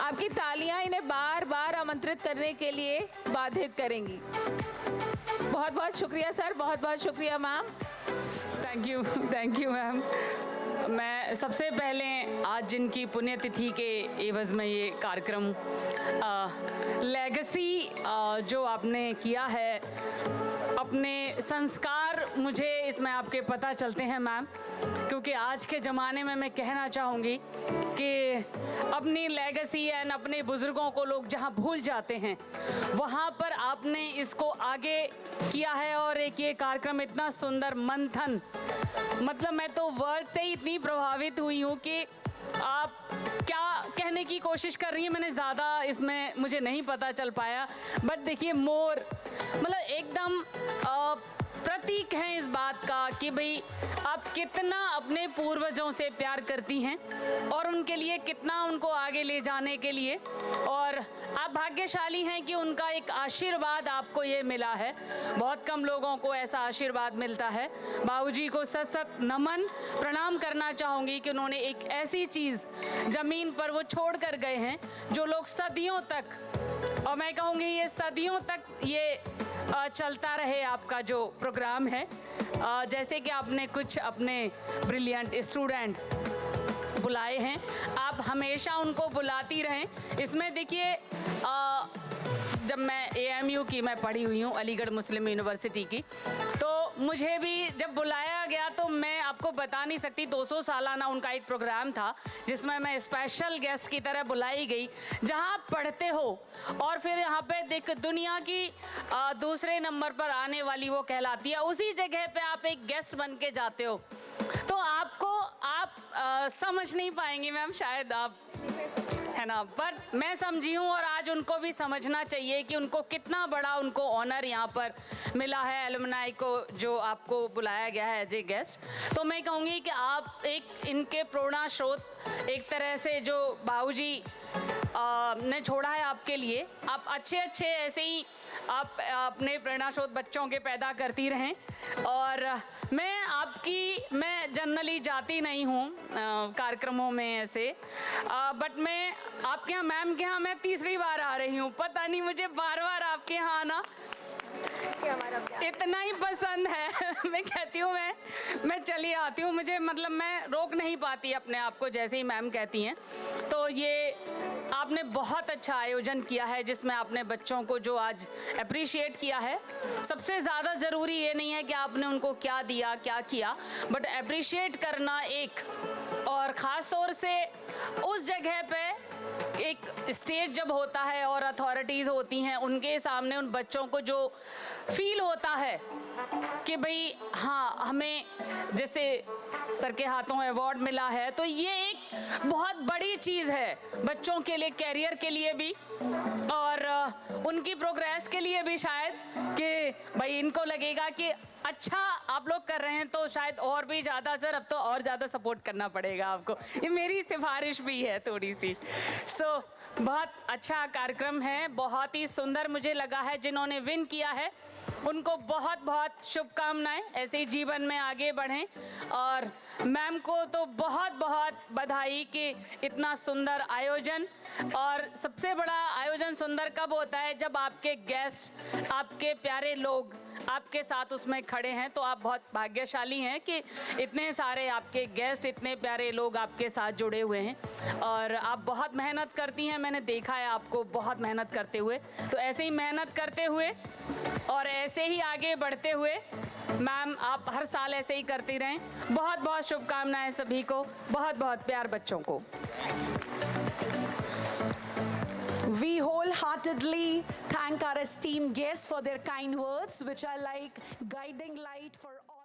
आपकी तालियां इन्हें बार बार आमंत्रित करने के लिए बाधित करेंगी। बहुत बहुत शुक्रिया सर, बहुत बहुत शुक्रिया मैम। Thank you ma'am. मैं सबसे पहले आज जिनकी पुण्यतिथि के एवज में ये कार्यक्रम लेगेसी जो आपने किया है, अपने संस्कार मुझे इसमें आपके पता चलते हैं मैम, क्योंकि आज के ज़माने में मैं कहना चाहूँगी कि अपनी लेगेसी एंड अपने बुज़ुर्गों को लोग जहाँ भूल जाते हैं वहाँ पर आपने इसको आगे किया है। और एक ये कार्यक्रम इतना सुंदर मंथन, मतलब मैं तो वर्ड से ही इतनी प्रभावित हुई हूँ कि आप क्या कहने की कोशिश कर रही हैं मैंने ज़्यादा इसमें मुझे नहीं पता चल पाया। बट देखिए मोर मतलब एकदम प्रतीक है इस बात का कि भाई आप कितना अपने पूर्वजों से प्यार करती हैं और उनके लिए कितना उनको आगे ले जाने के लिए, और आप भाग्यशाली हैं कि उनका एक आशीर्वाद आपको ये मिला है। बहुत कम लोगों को ऐसा आशीर्वाद मिलता है। बाबूजी को सत सत नमन प्रणाम करना चाहूँगी कि उन्होंने एक ऐसी चीज़ ज़मीन पर वो छोड़ कर गए हैं जो लोग सदियों तक, और मैं कहूँगी ये सदियों तक ये चलता रहे आपका जो प्रोग्राम है। जैसे कि आपने कुछ अपने ब्रिलियंट स्टूडेंट बुलाए हैं, आप हमेशा उनको बुलाती रहें। इसमें देखिए जब मैं AMU की मैं पढ़ी हुई हूँ, अलीगढ़ मुस्लिम यूनिवर्सिटी की, तो मुझे भी जब बुलाया गया तो मैं आपको बता नहीं सकती, 200 सालाना उनका एक प्रोग्राम था जिसमें मैं स्पेशल गेस्ट की तरह बुलाई गई, जहाँ आप पढ़ते हो और फिर यहाँ पे देख दुनिया की दूसरे नंबर पर आने वाली वो कहलाती है, उसी जगह पे आप एक गेस्ट बन के जाते हो तो आपको आप समझ नहीं पाएंगे मैम, शायद आप है ना, बट मैं समझी हूँ और आज उनको भी समझना चाहिए कि उनको कितना बड़ा उनको ऑनर यहाँ पर मिला है, एलुमनाई को जो आपको बुलाया गया है एज ए गेस्ट। तो मैं कहूँगी कि आप एक इनके प्रेरणा स्रोत एक तरह से जो बाबूजी ने छोड़ा है आपके लिए, आप अच्छे अच्छे ऐसे ही आप अपने प्रेरणा स्रोत बच्चों के पैदा करती रहें। और मैं जनरली जाती नहीं हूँ कार्यक्रमों में ऐसे, बट मैं आपके यहाँ मैम के यहाँ मैं तीसरी बार आ रही हूँ, पता नहीं मुझे बार बार आपके यहाँ आना कि हमारा प्यार इतना ही पसंद है मैं कहती हूँ मैं चली आती हूँ, मुझे मतलब मैं रोक नहीं पाती अपने आप को, जैसे ही मैम कहती हैं। तो ये आपने बहुत अच्छा आयोजन किया है जिसमें आपने बच्चों को जो आज अप्रिशिएट किया है। सबसे ज़्यादा ज़रूरी ये नहीं है कि आपने उनको क्या दिया क्या किया, बट अप्रिशिएट करना एक, और ख़ास तौर से उस जगह पे एक स्टेज जब होता है और अथॉरिटीज़ होती हैं उनके सामने उन बच्चों को जो फील होता है कि भाई हाँ हमें जैसे सर के हाथों अवार्ड मिला है, तो ये एक बहुत बड़ी चीज़ है बच्चों के लिए, कैरियर के लिए भी और उनकी प्रोग्रेस के लिए भी शायद, कि भाई इनको लगेगा कि अच्छा आप लोग कर रहे हैं तो शायद और भी ज़्यादा सर, अब तो और ज़्यादा सपोर्ट करना पड़ेगा आपको। ये मेरी सिफारिश भी है थोड़ी सी। सो बहुत अच्छा कार्यक्रम है, बहुत ही सुंदर मुझे लगा है। जिन्होंने विन किया है उनको बहुत बहुत शुभकामनाएं, ऐसे ही जीवन में आगे बढ़ें। और मैम को तो बहुत बहुत बधाई कि इतना सुंदर आयोजन, और सबसे बड़ा आयोजन सुंदर कब होता है जब आपके गेस्ट, आपके प्यारे लोग आपके साथ उसमें खड़े हैं। तो आप बहुत भाग्यशाली हैं कि इतने सारे आपके गेस्ट, इतने प्यारे लोग आपके साथ जुड़े हुए हैं और आप बहुत मेहनत करती हैं। मैंने देखा है आपको बहुत मेहनत करते हुए, तो ऐसे ही मेहनत करते हुए और ऐसे ही आगे बढ़ते हुए मैम आप हर साल ऐसे ही करती रहें। बहुत बहुत शुभकामनाएं सभी को, बहुत बहुत प्यार बच्चों को। We wholeheartedly thank our esteemed guests for their kind words, which are like guiding light for all.